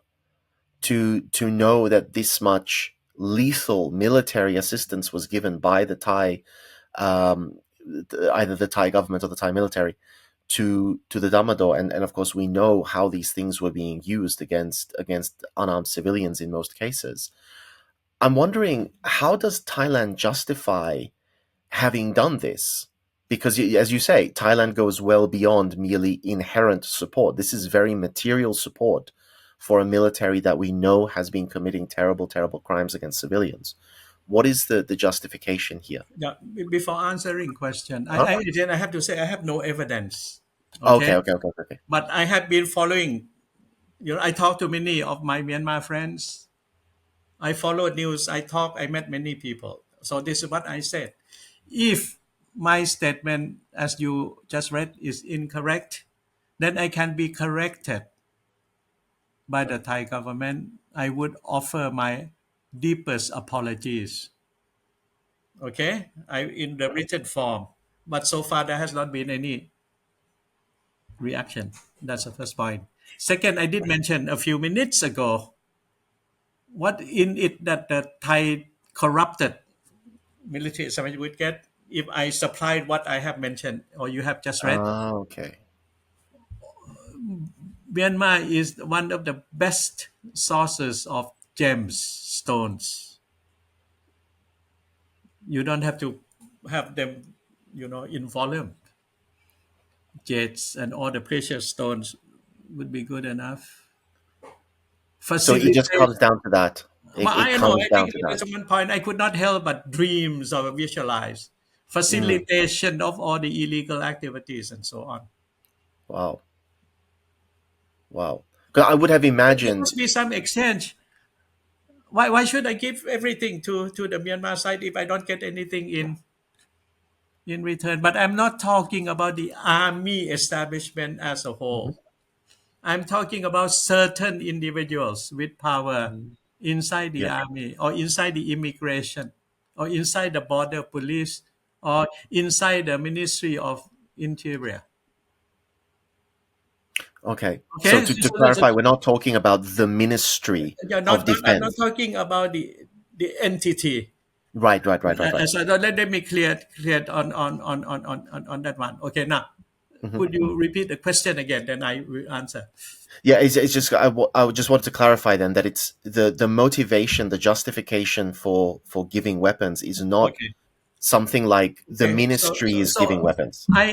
to know that this much lethal military assistance was given by the Thai, um, either the Thai government or the Thai military, to the Tatmadaw, and of course we know how these things were being used against unarmed civilians in most cases. I'm wondering, how does Thailand justify having done this? Because, as you say, Thailand goes well beyond merely inherent support. This is very material support for a military that we know has been committing terrible, terrible crimes against civilians. What is the justification here? Yeah, before answering question, Huh? I have to say I have no evidence. Okay, Okay, okay, okay, okay. but I have been following. I talked to many of my Myanmar friends. I followed news. I met many people. So this is what I said. If my statement, as you just read, is incorrect, then I can be corrected by the Thai government. I would offer my deepest apologies. Okay, in the written form, but so far there has not been any reaction. That's the first point. Second, I did mention a few minutes ago what in it that the Thai corrupted military establishment would get if I supplied what I have mentioned or you have just read. Okay. Myanmar is one of the best sources of gems, stones. You don't have to have them, in volume. jets and all the precious stones would be good enough. So it just Facilitate. comes down to that. Well, It I know. comes I down think to at that. one point I could not help but dreams or visualize Mm, facilitation of all the illegal activities and so on. wow. Wow. 'Cause I would have There imagined. must be some exchange. Why should I give everything to the Myanmar side if I don't get anything in return? But I'm not talking about the army establishment as a Mhm. whole. I'm talking about certain individuals with power inside the Yeah. army or inside the immigration or inside the border police or inside the Ministry of Interior. Okay. So Okay, to clarify, we're not talking about the Ministry yeah, of I'm not Defense. talking about the entity. Right, right, right, right, right. So let me clear on that one. Okay, now Mhm. could you repeat the question again? Then I will answer. Yeah, it's just I just wanted to clarify then that it's the motivation, the justification for giving weapons is not Okay. something like the Okay. So ministry so, is so giving weapons. I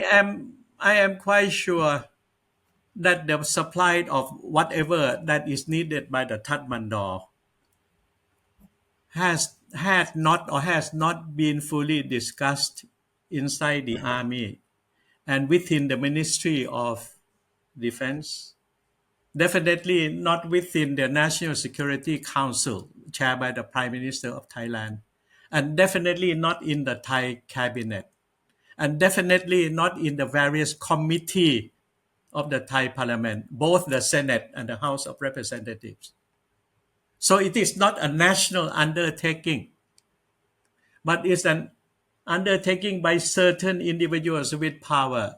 am quite sure that the supply of whatever that is needed by the Tatmadaw has not been fully discussed inside the army and within the Ministry of Defense. Definitely not within the National Security Council, chaired by the Prime Minister of Thailand, and definitely not in the Thai cabinet, and definitely not in the various committee of the Thai Parliament, both the Senate and the House of Representatives. So it is not a national undertaking, but it's an undertaking by certain individuals with power.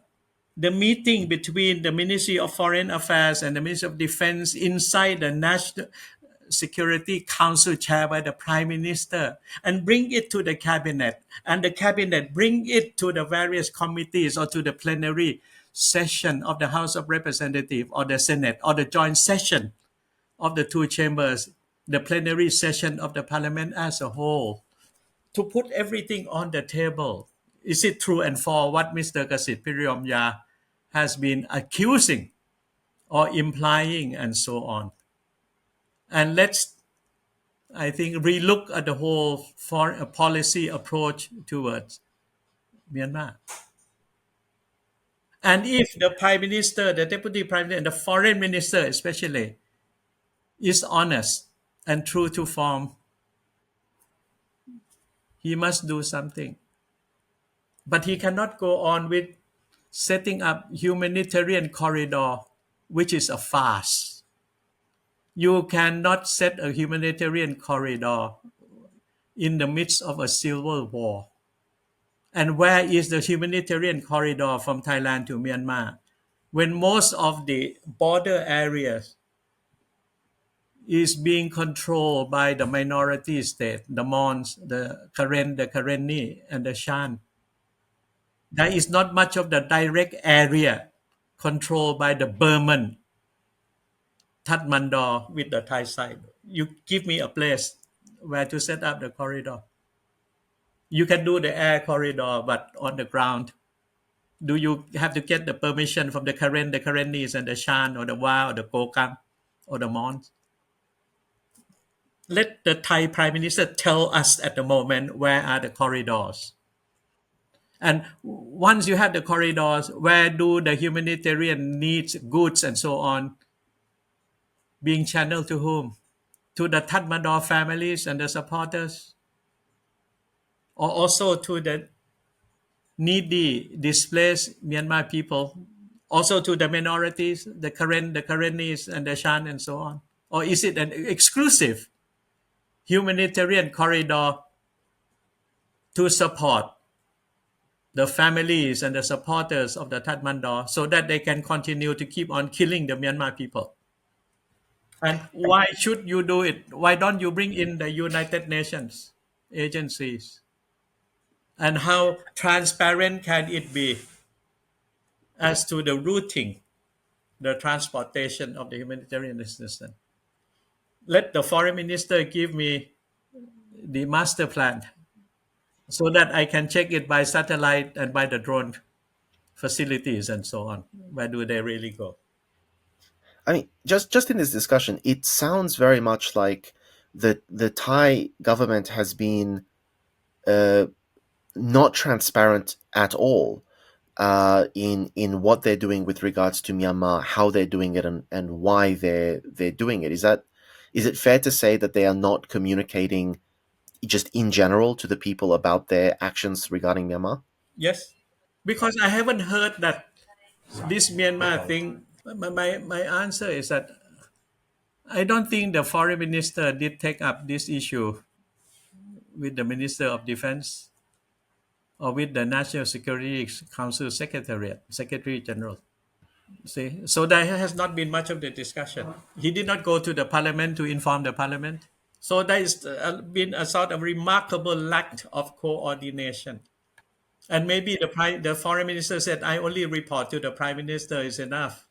The meeting between the Ministry of Foreign Affairs and the Ministry of Defense inside the National Security Council chaired by the Prime Minister and bring it to the cabinet, and the cabinet bring it to the various committees or to the plenary session of the House of Representatives or the Senate or the joint session of the two chambers, the plenary session of the parliament as a whole, to put everything on the table. Is it true and false what Mr. Kasit Piromya has been accusing or implying and so on? And let's, I think, relook at the whole foreign policy approach towards Myanmar. And if the Prime Minister, the Deputy Prime Minister, and the Foreign Minister especially is honest and true to form, he must do something. But he cannot go on with setting up humanitarian corridor, which is a farce. You cannot set a humanitarian corridor in the midst of a civil war. And where is the humanitarian corridor from Thailand to Myanmar? When most of the border areas is being controlled by the minority state, the Mons, the Karen, the Karenni, and the Shan. There is not much of the direct area controlled by the Burman Tatmadaw with the Thai side. You give me a place where to set up the corridor. You can do the air corridor, but on the ground, do you have to get the permission from the Karen, the Karennis, and the Shan, or the Wa, or the Kokang, or the Mons? Let the Thai Prime Minister tell us at the moment where are the corridors. And once you have the corridors, where do the humanitarian needs, goods, and so on being channeled to whom? To the Tatmadaw families and the supporters, or also to the needy, displaced Myanmar people, also to the minorities, the Karen, the Karennis, and the Shan, and so on? Or is it an exclusive humanitarian corridor to support the families and the supporters of the Tatmadaw so that they can continue to keep on killing the Myanmar people? And why should you do it? Why don't you bring in the United Nations agencies? And how transparent can it be as to the routing, the transportation of the humanitarian assistance? Let the foreign minister give me the master plan so that I can check it by satellite and by the drone. facilities and so on. Where do they really go? I mean, just in this discussion, it sounds very much like the Thai government has been uh, not transparent at all in what they're doing with regards to Myanmar, how they're doing it, and why they're doing it. Is it fair to say that they are not communicating just in general to the people about their actions regarding Myanmar? Yes, because I haven't heard that this Myanmar thing. My answer is that I don't think the foreign minister did take up this issue with the Minister of Defense or with the National Security Council Secretary General. See, so there has not been much of the discussion. He did not go to the parliament to inform the parliament. So there has been a sort of remarkable lack of coordination. And maybe the foreign minister said, "I only report to the prime minister is enough,"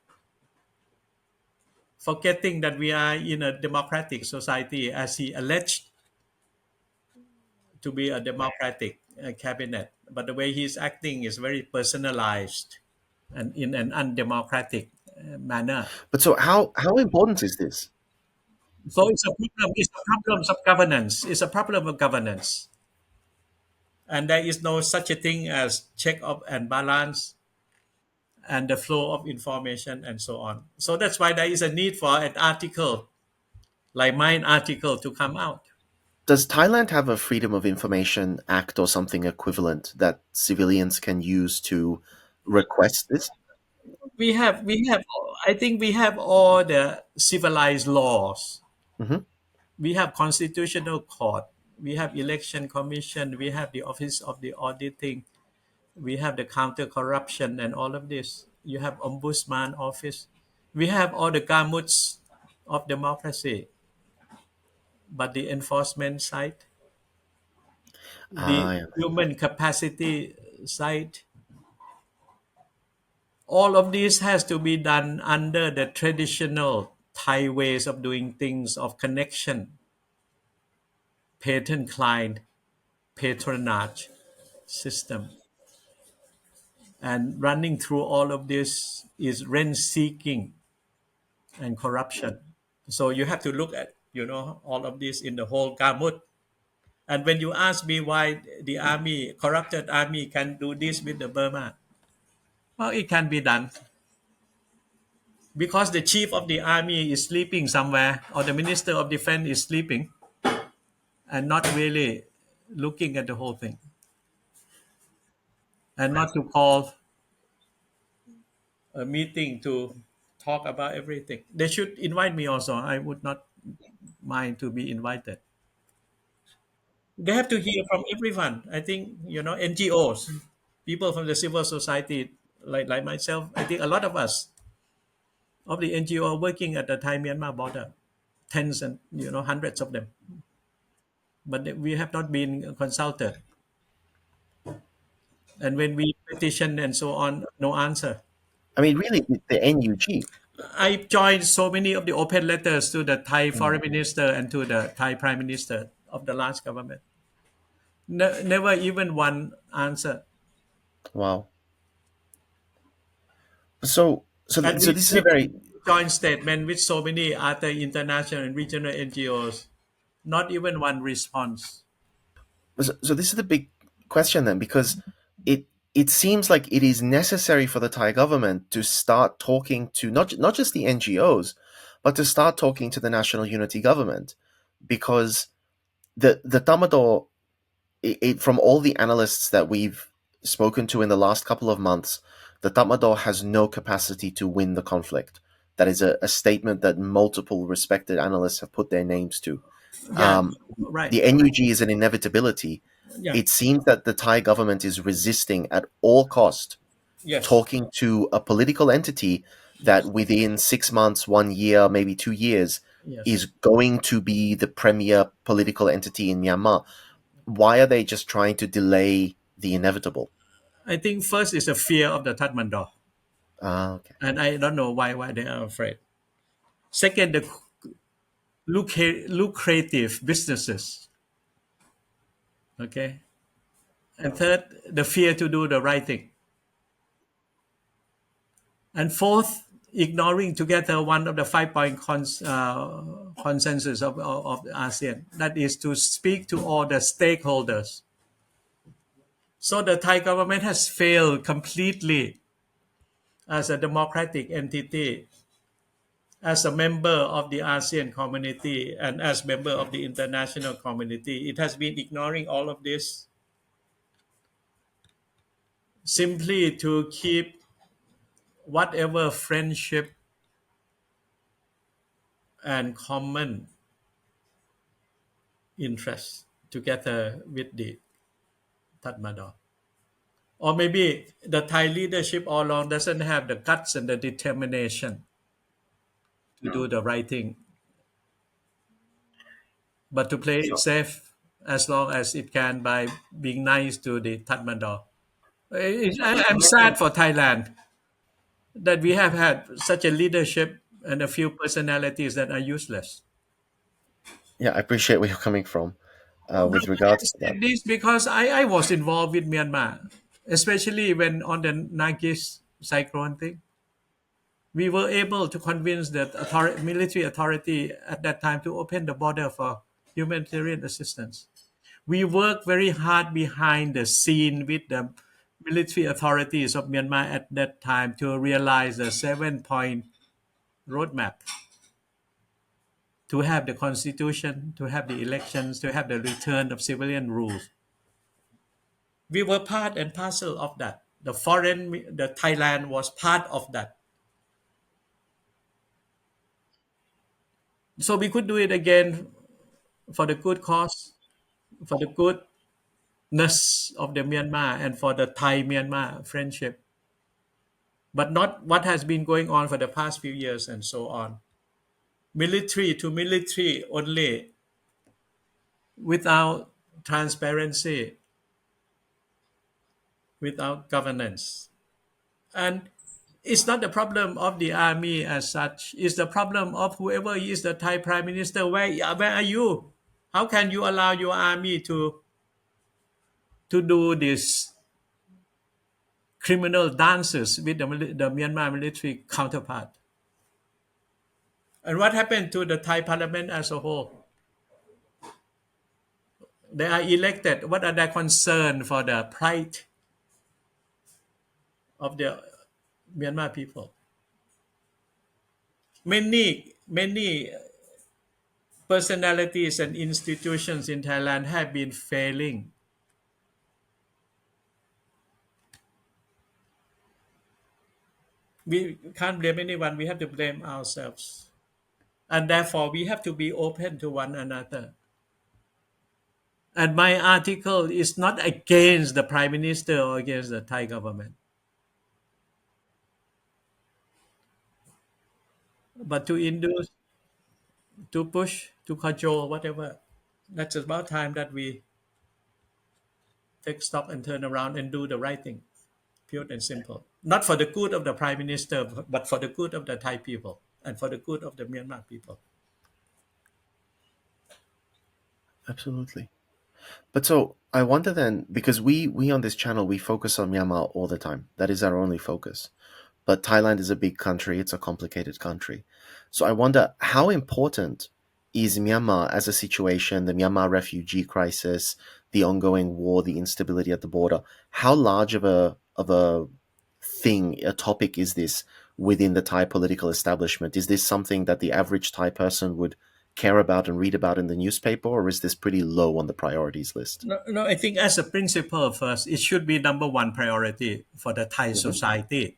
forgetting that we are in a democratic society, as he alleged to be a democratic cabinet. But the way he's acting is very personalized and in an undemocratic manner. But so how important is this? So it's a problem. It's a problem of governance. It's a problem of governance, and there is no such a thing as check up and balance and the flow of information and so on. So that's why there is a need for an article like mine article to come out. Does Thailand have a Freedom of Information Act or something equivalent that civilians can use to request this? We have. I think we have all the civilized laws. Hmm. We have constitutional court. We have election commission. We have the office of the auditing. We have the counter corruption and all of this. You have ombudsman office. We have all the gamuts of democracy, but the enforcement side, the Yeah. human capacity side, all of this has to be done under the traditional Thai ways of doing things of connection, patron client, patronage system. And running through all of this is rent seeking and corruption. So you have to look at, all of this in the whole gamut. And when you ask me why the army, corrupted army, can do this with the Burma, well, it can be done because the chief of the army is sleeping somewhere, or the minister of defense is sleeping and not really looking at the whole thing, and not to call a meeting to talk about everything. They should invite me also. I would not mind to be invited. They have to hear from everyone. I think, NGOs, people from the civil society, like myself. I think a lot of us of the NGO are working at the Thai Myanmar border, tens and hundreds of them. But we have not been consulted. And when we petition and so on, no answer. I mean, really, the NUG. I joined so many of the open letters to the Thai Mm, foreign minister and to the Thai prime minister of the last government. Never even one answer. wow. So And so we this is a did very joint statement with so many other international and regional NGOs. Not even one response. so this is the big question then, because it seems like it is necessary for the Thai government to start talking to not just the NGOs, but to start talking to the national unity government, because the Tatmadaw, from all the analysts that we've spoken to in the last couple of months, the Tatmadaw has no capacity to win the conflict. That is a statement that multiple respected analysts have put their names to. Yeah, Um, right. the NUG is an inevitability. Yeah, It seems that the Thai government is resisting at all cost yes, talking to a political entity that yes, within 6 months, 1 year, maybe 2 years yes. is going to be the premier political entity in Myanmar. Why are they just trying to delay the inevitable? I think first is the fear of the Tatmadaw, Okay. and I don't know why they are afraid. Second, the lucrative businesses. Okay, and third, the fear to do the right thing. And fourth, ignoring together one of the 5 point consensus of the ASEAN, that is to speak to all the stakeholders. So the Thai government has failed completely as a democratic entity, as a member of the ASEAN community, and as member of the international community. It has been ignoring all of this simply to keep whatever friendship and common interests together with the Tatmadaw. Or maybe the Thai leadership all along doesn't have the guts and the determination to do the right thing, but to play it safe as long as it can by being nice to the Tatmadaw. I'm sad for Thailand that we have had such a leadership and a few personalities that are useless. Yeah, I appreciate where you're coming from with I regards to that. said this because I was involved with Myanmar, especially when on the Nagis cyclone thing. We were able to convince the military authority at that time to open the border for humanitarian assistance. We worked very hard behind the scene with the military authorities of Myanmar at that time to realize the 7 point roadmap, to have the constitution, to have the elections, to have the return of civilian rule. We were part and parcel of that. The Thailand was part of that. So we could do it again for the good cause, for the goodness of the Myanmar and for the Thai Myanmar friendship, but not what has been going on for the past few years and so on. Military to military only, without transparency, without governance. And it's not the problem of the army as such. It's the problem of whoever is the Thai prime minister. Where are you? How can you allow your army to do this criminal dances with the Myanmar military counterpart? And what happened to the Thai parliament as a whole? They are elected. What are their concern for the plight of the Myanmar people? Many personalities and institutions in Thailand have been failing. We can't blame anyone. We have to blame ourselves. And therefore, we have to be open to one another. And my article is not against the prime minister or against the Thai government, but to induce, to push, to cajole, whatever. That's about time that we take stock and turn around and do the right thing, pure and simple. Not for the good of the prime minister, but for the good of the Thai people and for the good of the Myanmar people. Absolutely. But so I wonder then, because we on this channel we focus on Myanmar all the time. That is our only focus. But Thailand is a big country, it's a complicated country. So I wonder how important is Myanmar as a situation, the Myanmar refugee crisis, the ongoing war, the instability at the border. How large of a thing, a topic is this within the Thai political establishment? Is this something that the average Thai person would care about and read about in the newspaper, or is this pretty low on the priorities list? No, I think as a principle first, it should be number one priority for the Thai society.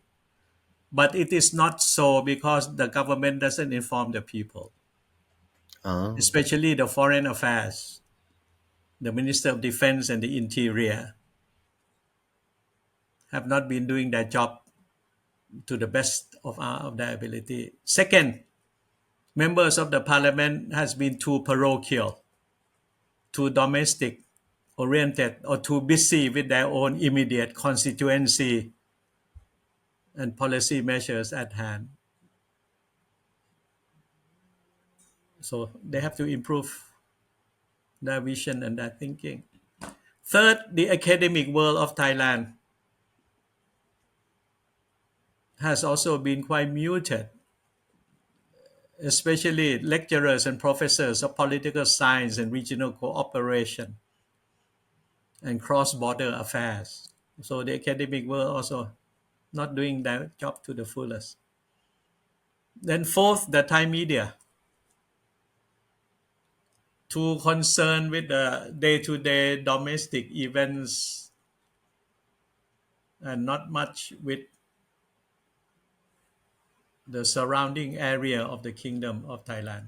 But it is not so because the government doesn't inform the people, Oh, especially the foreign affairs, the Minister of Defense and the Interior have not been doing their job to the best of their ability. Second, members of the parliament has been too parochial, too domestic oriented, or too busy with their own immediate constituency and policy measures at hand. So they have to improve their vision and their thinking. Third, the academic world of Thailand has also been quite muted, especially lecturers and professors of political science and regional cooperation and cross-border affairs. So the academic world also not doing their job to the fullest. Then fourth, the Thai media, too concerned with the day-to-day domestic events and not much with the surrounding area of the Kingdom of Thailand,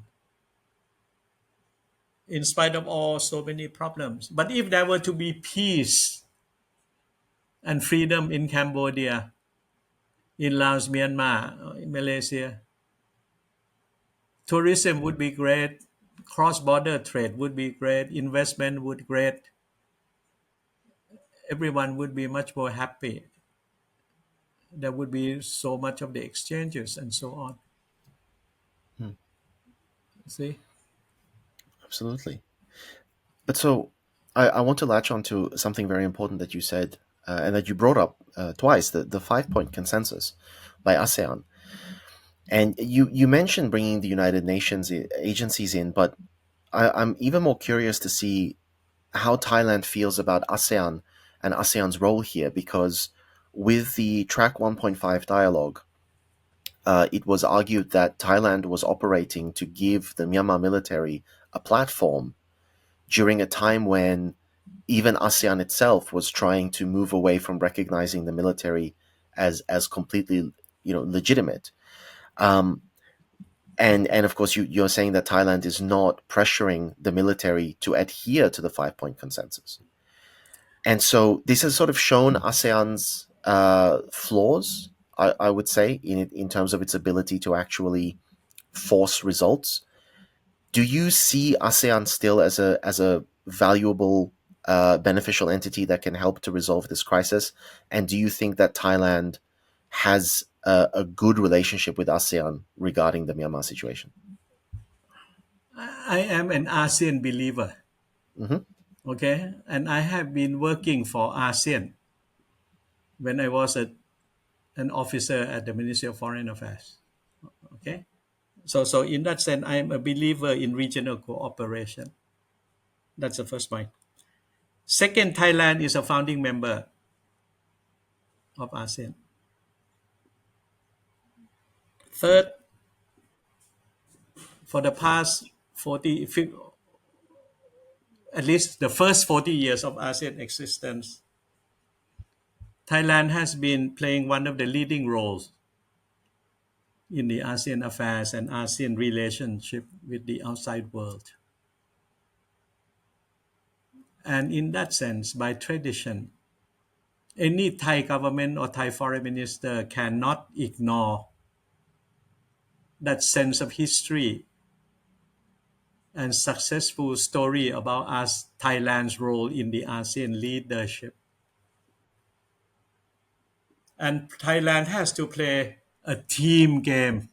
in spite of all so many problems. But if there were to be peace and freedom in Cambodia, in Laos, Myanmar, in Malaysia, tourism would be great, cross-border trade would be great, investment would be great, everyone would be much more happy. There would be so much of the exchanges and so on. See? Absolutely. But so I want to latch on to something very important that you said and that you brought up twice, the 5-point consensus by ASEAN. And you mentioned bringing the United Nations agencies in, but I'm even more curious to see how Thailand feels about ASEAN and ASEAN's role here, because with the Track 1.5 dialogue, it was argued that Thailand was operating to give the Myanmar military a platform during a time when even ASEAN itself was trying to move away from recognizing the military as completely legitimate. And of course, you're saying that Thailand is not pressuring the military to adhere to the 5-point consensus. And so this has sort of shown ASEAN's flaws, I would say, in terms of its ability to actually force results. Do you see ASEAN still as a valuable, beneficial entity that can help to resolve this crisis? And do you think that Thailand has a good relationship with ASEAN regarding the Myanmar situation? I am an ASEAN believer. Mhm. Okay, and I have been working for ASEAN when I was an officer at the Ministry of Foreign Affairs. Okay, so in that sense, I am a believer in regional cooperation. That's the first point. Second, Thailand is a founding member of ASEAN. Third, for the past 40, at least the first 40 years of ASEAN existence, Thailand has been playing one of the leading roles in the ASEAN affairs and ASEAN relationship with the outside world. And in that sense, by tradition, any Thai government or Thai foreign minister cannot ignore that sense of history and successful story about us, Thailand's role in the ASEAN leadership. And Thailand has to play a team game,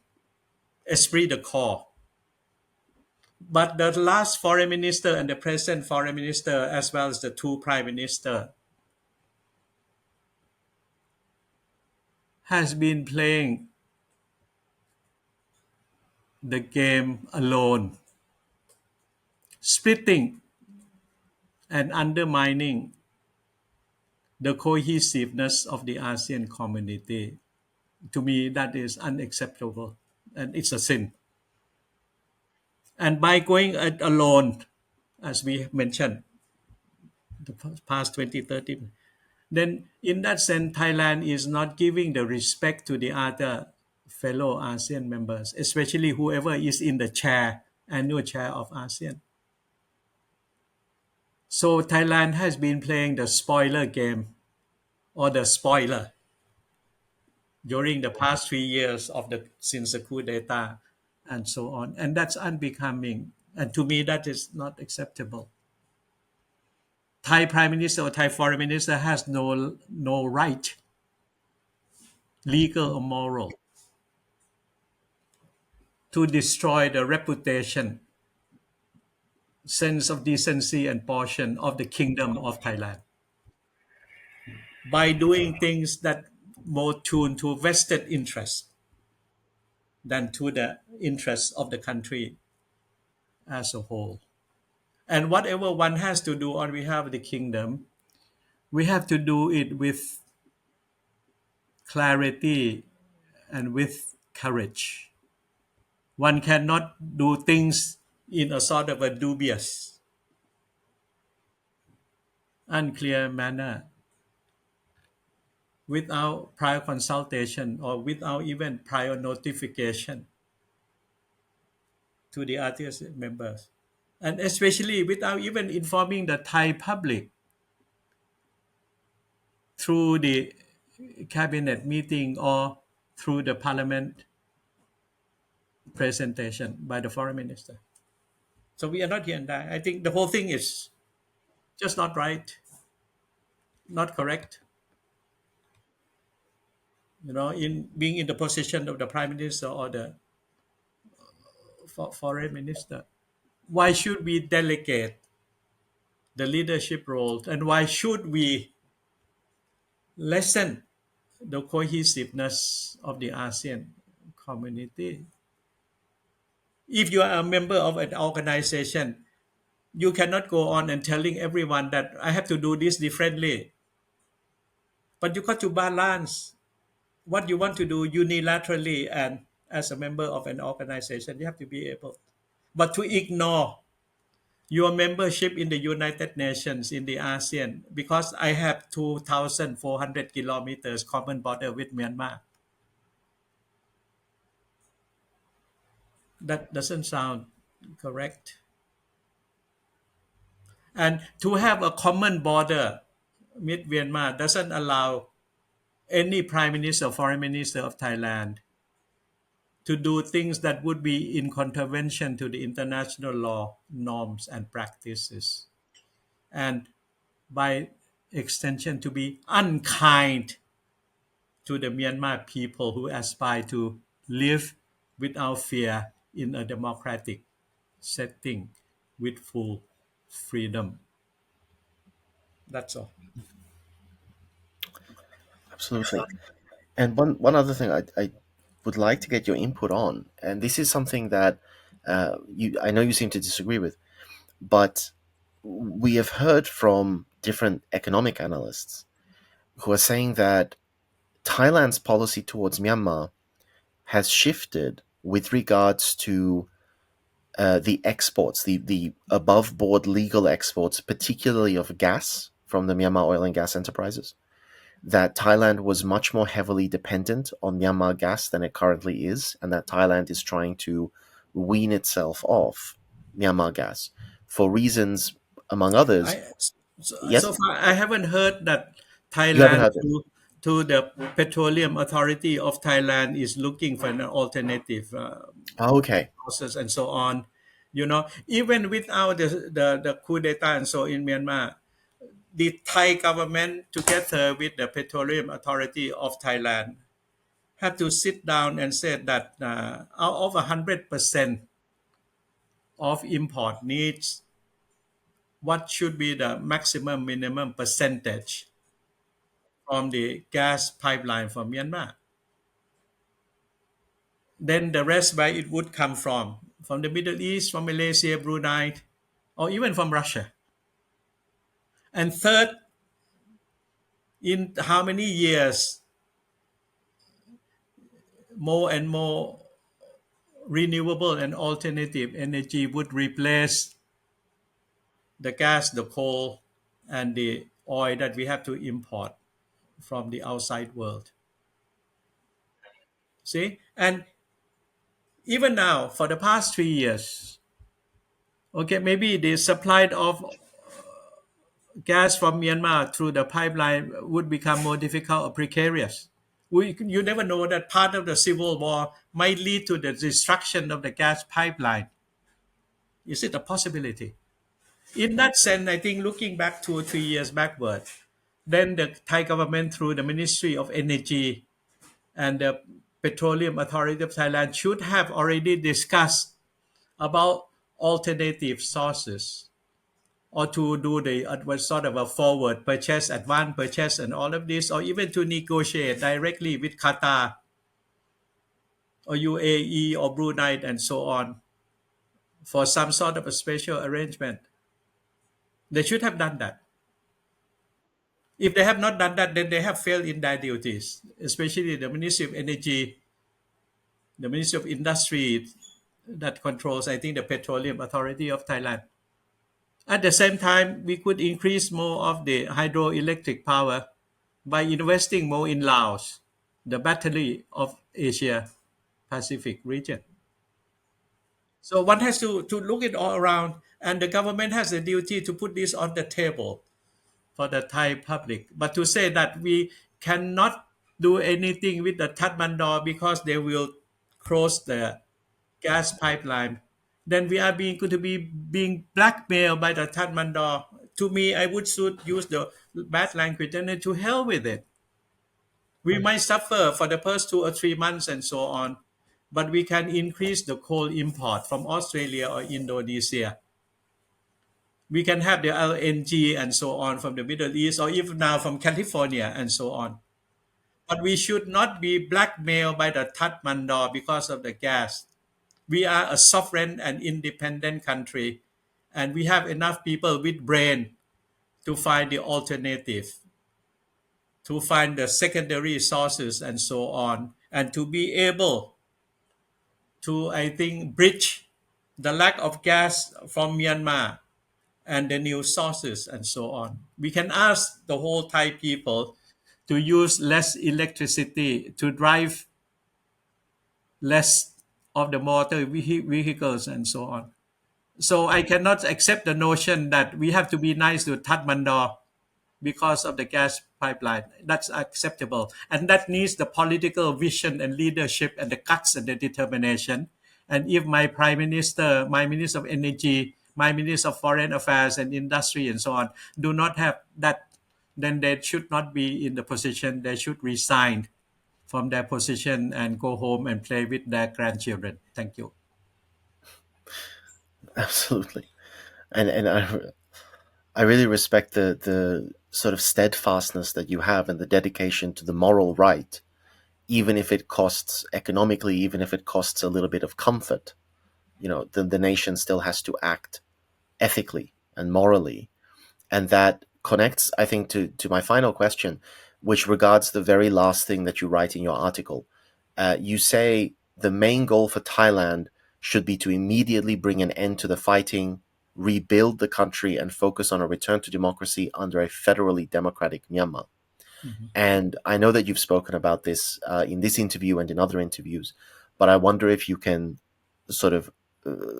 esprit de corps. But the last foreign minister and the present foreign minister, as well as the two prime minister, has been playing the game alone, splitting and undermining the cohesiveness of the ASEAN community. To me, that is unacceptable and it's a sin. And by going it alone, as we mentioned, the past 20, 30, then in that sense, Thailand is not giving the respect to the other fellow ASEAN members, especially whoever is in the annual chair of ASEAN. So Thailand has been playing the spoiler game or the spoiler during the past 3 years since the coup d'etat and so on. And that's unbecoming. And to me, that is not acceptable. Thai prime minister or Thai foreign minister has no right, legal or moral, to destroy the reputation, sense of decency and portion of the Kingdom of Thailand by doing things that more tuned to vested interest than to the interests of the country as a whole. And whatever one has to do on behalf of the kingdom, we have to do it with clarity and with courage. One cannot do things in a sort of a dubious, unclear manner without prior consultation or without even prior notification to the ASEAN members, and especially without even informing the Thai public through the cabinet meeting or through the parliament presentation by the foreign minister. So we are not here and there. I think the whole thing is just not right, not correct. In being in the position of the prime minister or the foreign minister, why should we delegate the leadership role, and why should we lessen the cohesiveness of the ASEAN community? If you are a member of an organization, you cannot go on and telling everyone that I have to do this differently. But you got to balance what you want to do unilaterally and as a member of an organization. You have to be able. But to ignore your membership in the United Nations, in the ASEAN, because I have 2,400 kilometers common border with Myanmar. That doesn't sound correct. And to have a common border with Myanmar doesn't allow any prime minister or foreign minister of Thailand to do things that would be in contravention to the international law, norms, and practices. And by extension, to be unkind to the Myanmar people who aspire to live without fear in a democratic setting with full freedom. That's all. Absolutely. And one other thing I would like to get your input on, and this is something that I know you seem to disagree with, but we have heard from different economic analysts who are saying that Thailand's policy towards Myanmar has shifted with regards to the exports, the above board legal exports, particularly of gas from the Myanmar oil and gas enterprises. That Thailand was much more heavily dependent on Myanmar gas than it currently is, and that Thailand is trying to wean itself off Myanmar gas for reasons, among others. Yes? So far, I haven't heard that You haven't Thailand heard it. to the Petroleum Authority of Thailand is looking for an alternative Okay. process and so on. Even without the coup d'etat and so in Myanmar, the Thai government, together with the Petroleum Authority of Thailand, have to sit down and say that out of 100% of import needs, what should be the maximum minimum percentage from the gas pipeline from Myanmar? Then the rest where it would come from the Middle East, from Malaysia, Brunei, or even from Russia. And third, in how many years more and more renewable and alternative energy would replace the gas, the coal, and the oil that we have to import from the outside world. See? And even now, for the past 3 years, okay, maybe the supply of gas from Myanmar through the pipeline would become more difficult or precarious. You never know that part of the civil war might lead to the destruction of the gas pipeline. Is it a possibility? In that sense, I think looking back 2 or 3 years backward, then the Thai government through the Ministry of Energy and the Petroleum Authority of Thailand should have already discussed about alternative sources or to do the sort of a forward purchase, advance purchase, and all of this, or even to negotiate directly with Qatar or UAE or Brunei and so on for some sort of a special arrangement. They should have done that. If they have not done that, then they have failed in their duties, especially the Ministry of Energy, the Ministry of Industry that controls, I think, the Petroleum Authority of Thailand. At the same time, we could increase more of the hydroelectric power by investing more in Laos, the battery of Asia Pacific region. So one has to look it all around, and the government has a duty to put this on the table for the Thai public. But to say that we cannot do anything with the Tatmadaw because they will close the gas pipeline, then we are going to be being blackmailed by the Tatmadaw. To me, I would should use the bad language and then to hell with it. We might suffer for the first 2 or 3 months and so on, but we can increase the coal import from Australia or Indonesia. We can have the LNG and so on from the Middle East or even now from California and so on. But we should not be blackmailed by the Tatmadaw because of the gas. We are a sovereign and independent country, and we have enough people with brain to find the alternative, to find the secondary sources and so on, and to be able to, I think, bridge the lack of gas from Myanmar and the new sources and so on. We can ask the whole Thai people to use less electricity, to drive less of the motor vehicles and so on. So I cannot accept the notion that we have to be nice to Tatmadaw because of the gas pipeline. That's acceptable. And that needs the political vision and leadership and the guts and the determination. And if my prime minister, my minister of energy, my minister of foreign affairs and industry and so on do not have that, then they should not be in the position. They should resign from their position and go home and play with their grandchildren. Thank you. Absolutely. And I really respect the sort of steadfastness that you have and the dedication to the moral right, even if it costs economically, even if it costs a little bit of comfort. The nation still has to act ethically and morally. And that connects, I think, to my final question, which regards the very last thing that you write in your article. You say the main goal for Thailand should be to immediately bring an end to the fighting, rebuild the country, and focus on a return to democracy under a federally democratic Myanmar. And I know that you've spoken about this in this interview and in other interviews, but I wonder if you can sort of,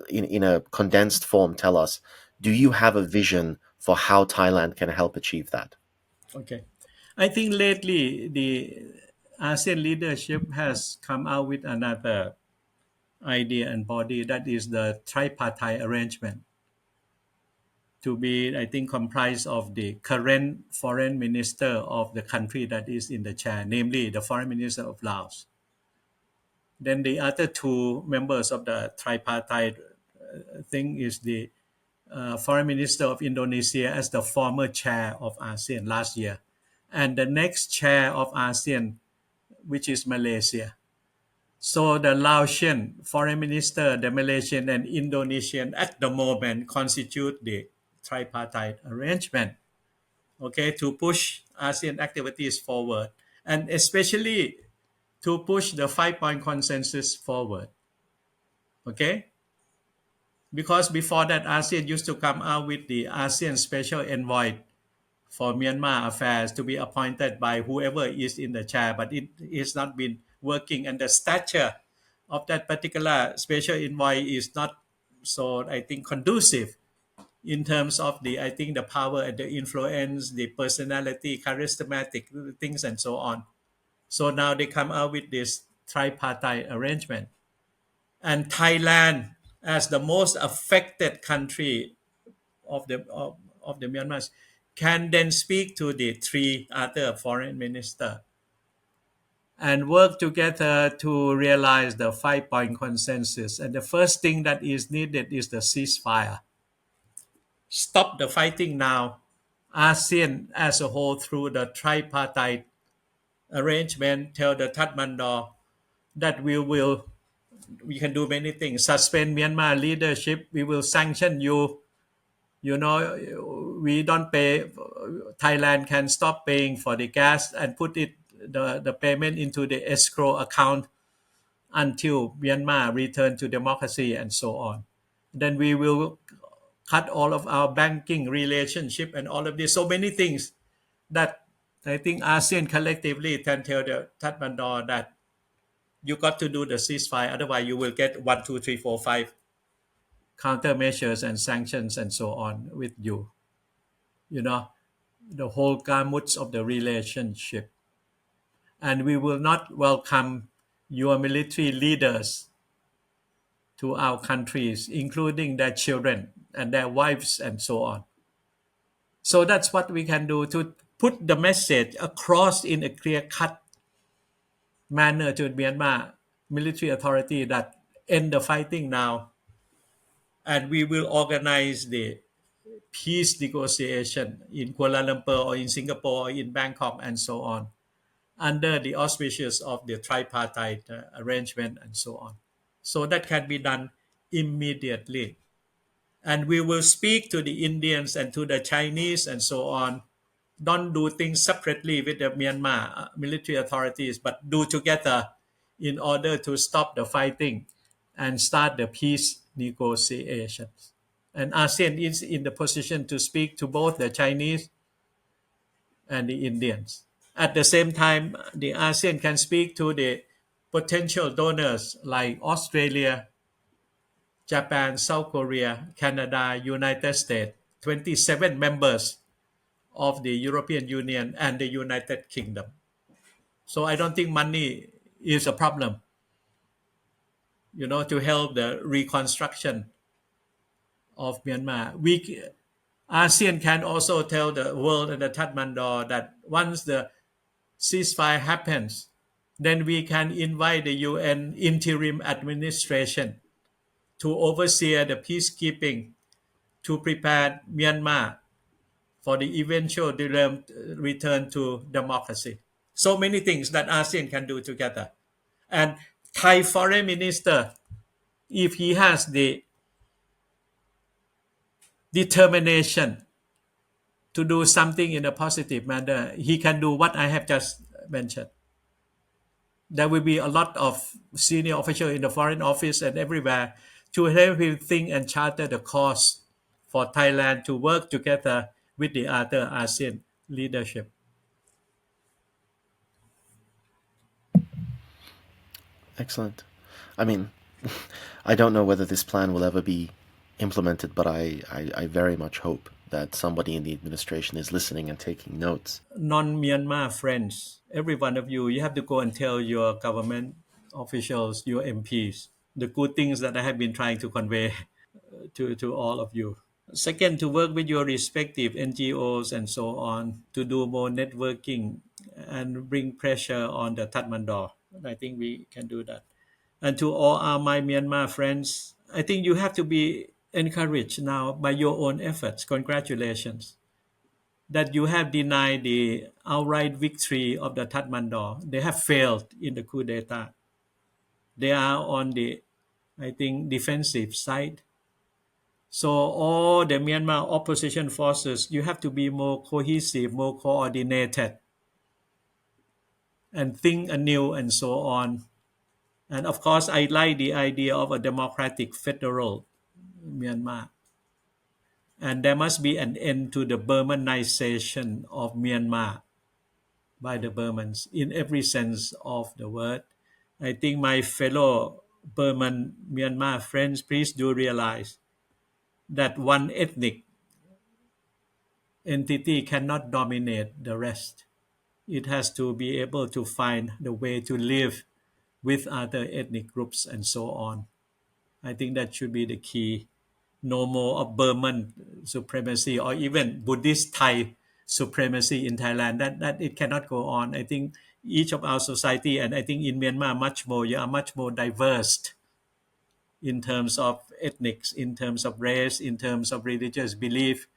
in a condensed form, tell us, do you have a vision for how Thailand can help achieve that? Okay. I think lately the ASEAN leadership has come out with another idea and body, that is the tripartite arrangement, to be, I think, comprised of the current foreign minister of the country that is in the chair, namely the foreign minister of Laos. Then the other two members of the tripartite thing is the foreign minister of Indonesia as the former chair of ASEAN last year, and the next chair of ASEAN, which is Malaysia. So the Laotian foreign minister, the Malaysian and Indonesian at the moment constitute the tripartite arrangement, okay, to push ASEAN activities forward, and especially to push the 5-point consensus forward, okay? Because before that, ASEAN used to come out with the ASEAN Special Envoy for Myanmar affairs to be appointed by whoever is in the chair, but it has not been working, and the stature of that particular special envoy is not so, I think, conducive in terms of the, I think, the power and the influence, the personality, charismatic things and so on. So now they come out with this tripartite arrangement. And Thailand, as the most affected country of the Myanmar, can then speak to the three other foreign ministers and work together to realize the 5-point consensus. And the first thing that is needed is the ceasefire. stop the fighting now. ASEAN as a whole through the tripartite arrangement tell the Tatmadaw that we can do many things. Suspend Myanmar leadership. We will sanction you. We don't pay. Thailand can stop paying for the gas and put the payment into the escrow account until Myanmar return to democracy and so on. Then we will cut all of our banking relationship and all of this. So many things that I think ASEAN collectively can tell the Tatmadaw that you got to do the ceasefire, otherwise you will get 1, 2, 3, 4, 5 countermeasures and sanctions and so on with you. The whole gamut of the relationship. And we will not welcome your military leaders to our countries, including their children and their wives and so on. So that's what we can do to put the message across in a clear-cut manner to Myanmar military authority that end the fighting now, and we will organize the peace negotiation in Kuala Lumpur or in Singapore or in Bangkok and so on, under the auspices of the tripartite arrangement and so on. So that can be done immediately. And we will speak to the Indians and to the Chinese and so on. Don't do things separately with the Myanmar military authorities, but do together in order to stop the fighting and start the peace negotiations. And ASEAN is in the position to speak to both the Chinese and the Indians. At the same time, the ASEAN can speak to the potential donors like Australia, Japan, South Korea, Canada, United States, 27 members of the European Union and the United Kingdom. So I don't think money is a problem, to help the reconstruction of Myanmar. ASEAN can also tell the world and the Tatmadaw that once the ceasefire happens, then we can invite the UN interim administration to oversee the peacekeeping to prepare Myanmar for the eventual return to democracy. So many things that ASEAN can do together. And Thai foreign minister, if he has the determination to do something in a positive manner, he can do what I have just mentioned. There will be a lot of senior officials in the foreign office and everywhere to help him think and charter the course for Thailand to work together with the other ASEAN leadership. Excellent. I mean, I don't know whether this plan will ever be implemented, but I very much hope that somebody in the administration is listening and taking notes. Non-Myanmar friends, every one of you, you have to go and tell your government officials, your MPs, the good things that I have been trying to convey to all of you. Second, to work with your respective NGOs and so on to do more networking and bring pressure on the Tatmadaw. I think we can do that. And to all our my Myanmar friends, I think you have to be encouraged now by your own efforts. Congratulations that you have denied the outright victory of the Tatmadaw. They have failed in the coup d'etat. They are on the, I think, defensive side. So all the Myanmar opposition forces, you have to be more cohesive, more coordinated, and think anew and so on. And of course, I like the idea of a democratic federal Myanmar. And there must be an end to the Burmanization of Myanmar by the Burmans in every sense of the word. I think my fellow Burman Myanmar friends, please do realize that one ethnic entity cannot dominate the rest. It has to be able to find the way to live with other ethnic groups and so on. I think that should be the key. No more of Burman supremacy or even Buddhist Thai supremacy in Thailand. That it cannot go on. I think each of our society, and I think in Myanmar much more, you are much more diverse in terms of ethnics, in terms of race, in terms of religious belief,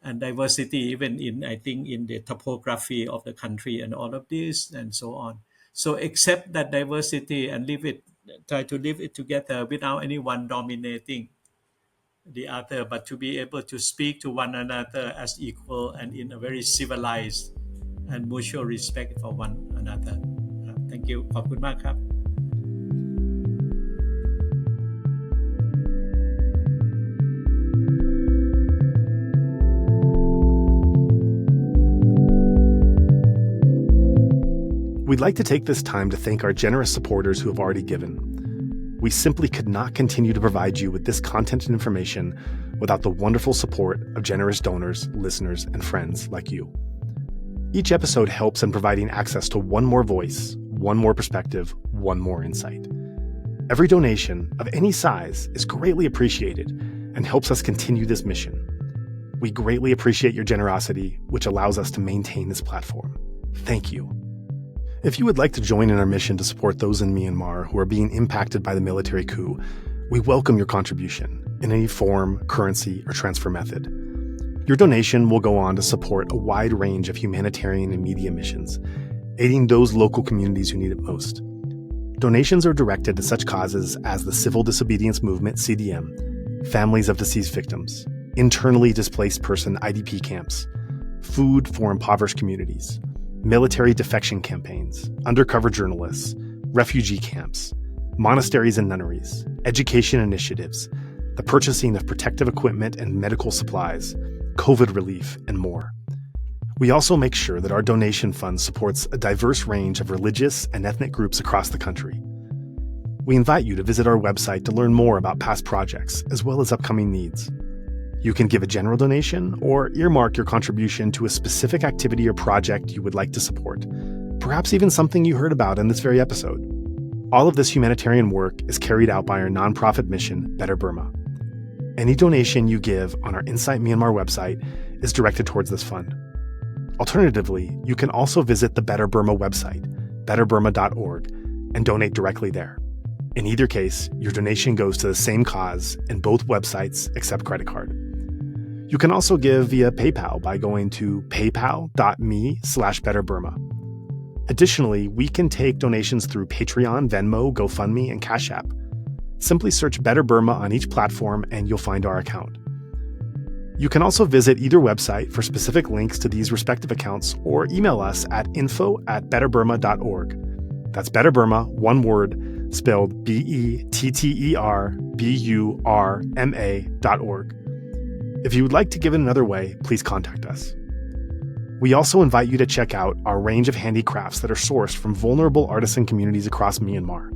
and diversity, even in, I think, in the topography of the country and all of this and so on. So accept that diversity and try to live it together without anyone dominating the other, but to be able to speak to one another as equal and in a very civilized and mutual respect for one another. Thank you. ขอบคุณมากครับ We'd like to take this time to thank our generous supporters who have already given. We simply could not continue to provide you with this content and information without the wonderful support of generous donors, listeners, and friends like you. Each episode helps in providing access to one more voice, one more perspective, one more insight. Every donation of any size is greatly appreciated and helps us continue this mission. We greatly appreciate your generosity, which allows us to maintain this platform. Thank you. If you would like to join in our mission to support those in Myanmar who are being impacted by the military coup, we welcome your contribution in any form, currency, or transfer method. Your donation will go on to support a wide range of humanitarian and media missions, aiding those local communities who need it most. Donations are directed to such causes as the Civil Disobedience Movement, CDM, families of deceased victims, internally displaced person IDP camps, food for impoverished communities, military defection campaigns, undercover journalists, refugee camps, monasteries and nunneries, education initiatives, the purchasing of protective equipment and medical supplies, COVID relief, and more. We also make sure that our donation fund supports a diverse range of religious and ethnic groups across the country. We invite you to visit our website to learn more about past projects as well as upcoming needs. You can give a general donation or earmark your contribution to a specific activity or project you would like to support, perhaps even something you heard about in this very episode. All of this humanitarian work is carried out by our nonprofit mission, Better Burma. Any donation you give on our Insight Myanmar website is directed towards this fund. Alternatively, you can also visit the Better Burma website, betterburma.org, and donate directly there. In either case, your donation goes to the same cause, and both websites accept credit card. You can also give via PayPal by going to paypal.me/betterburma. Additionally, we can take donations through Patreon, Venmo, GoFundMe, and Cash App. Simply search Better Burma on each platform and you'll find our account. You can also visit either website for specific links to these respective accounts or email us at info@betterburma.org. That's Better Burma, one word, spelled BETTERBURMA.org. If you would like to give in another way, please contact us. We also invite you to check out our range of handicrafts that are sourced from vulnerable artisan communities across Myanmar,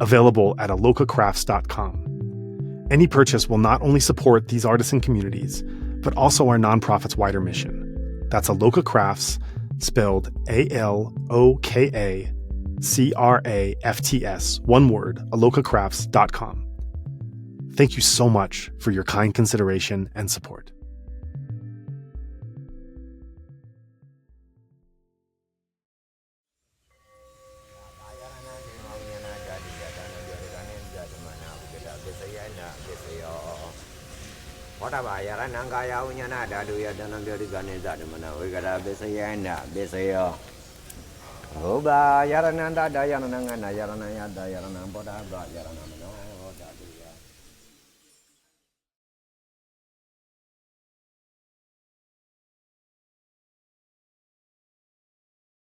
available at alokacrafts.com. Any purchase will not only support these artisan communities, but also our nonprofit's wider mission. That's Aloka Crafts, spelled ALOKACRAFTS, one word, alokacrafts.com. Thank you so much for your kind consideration and support. Oba yarananda dayananga yaranaya dayanam boda yaranam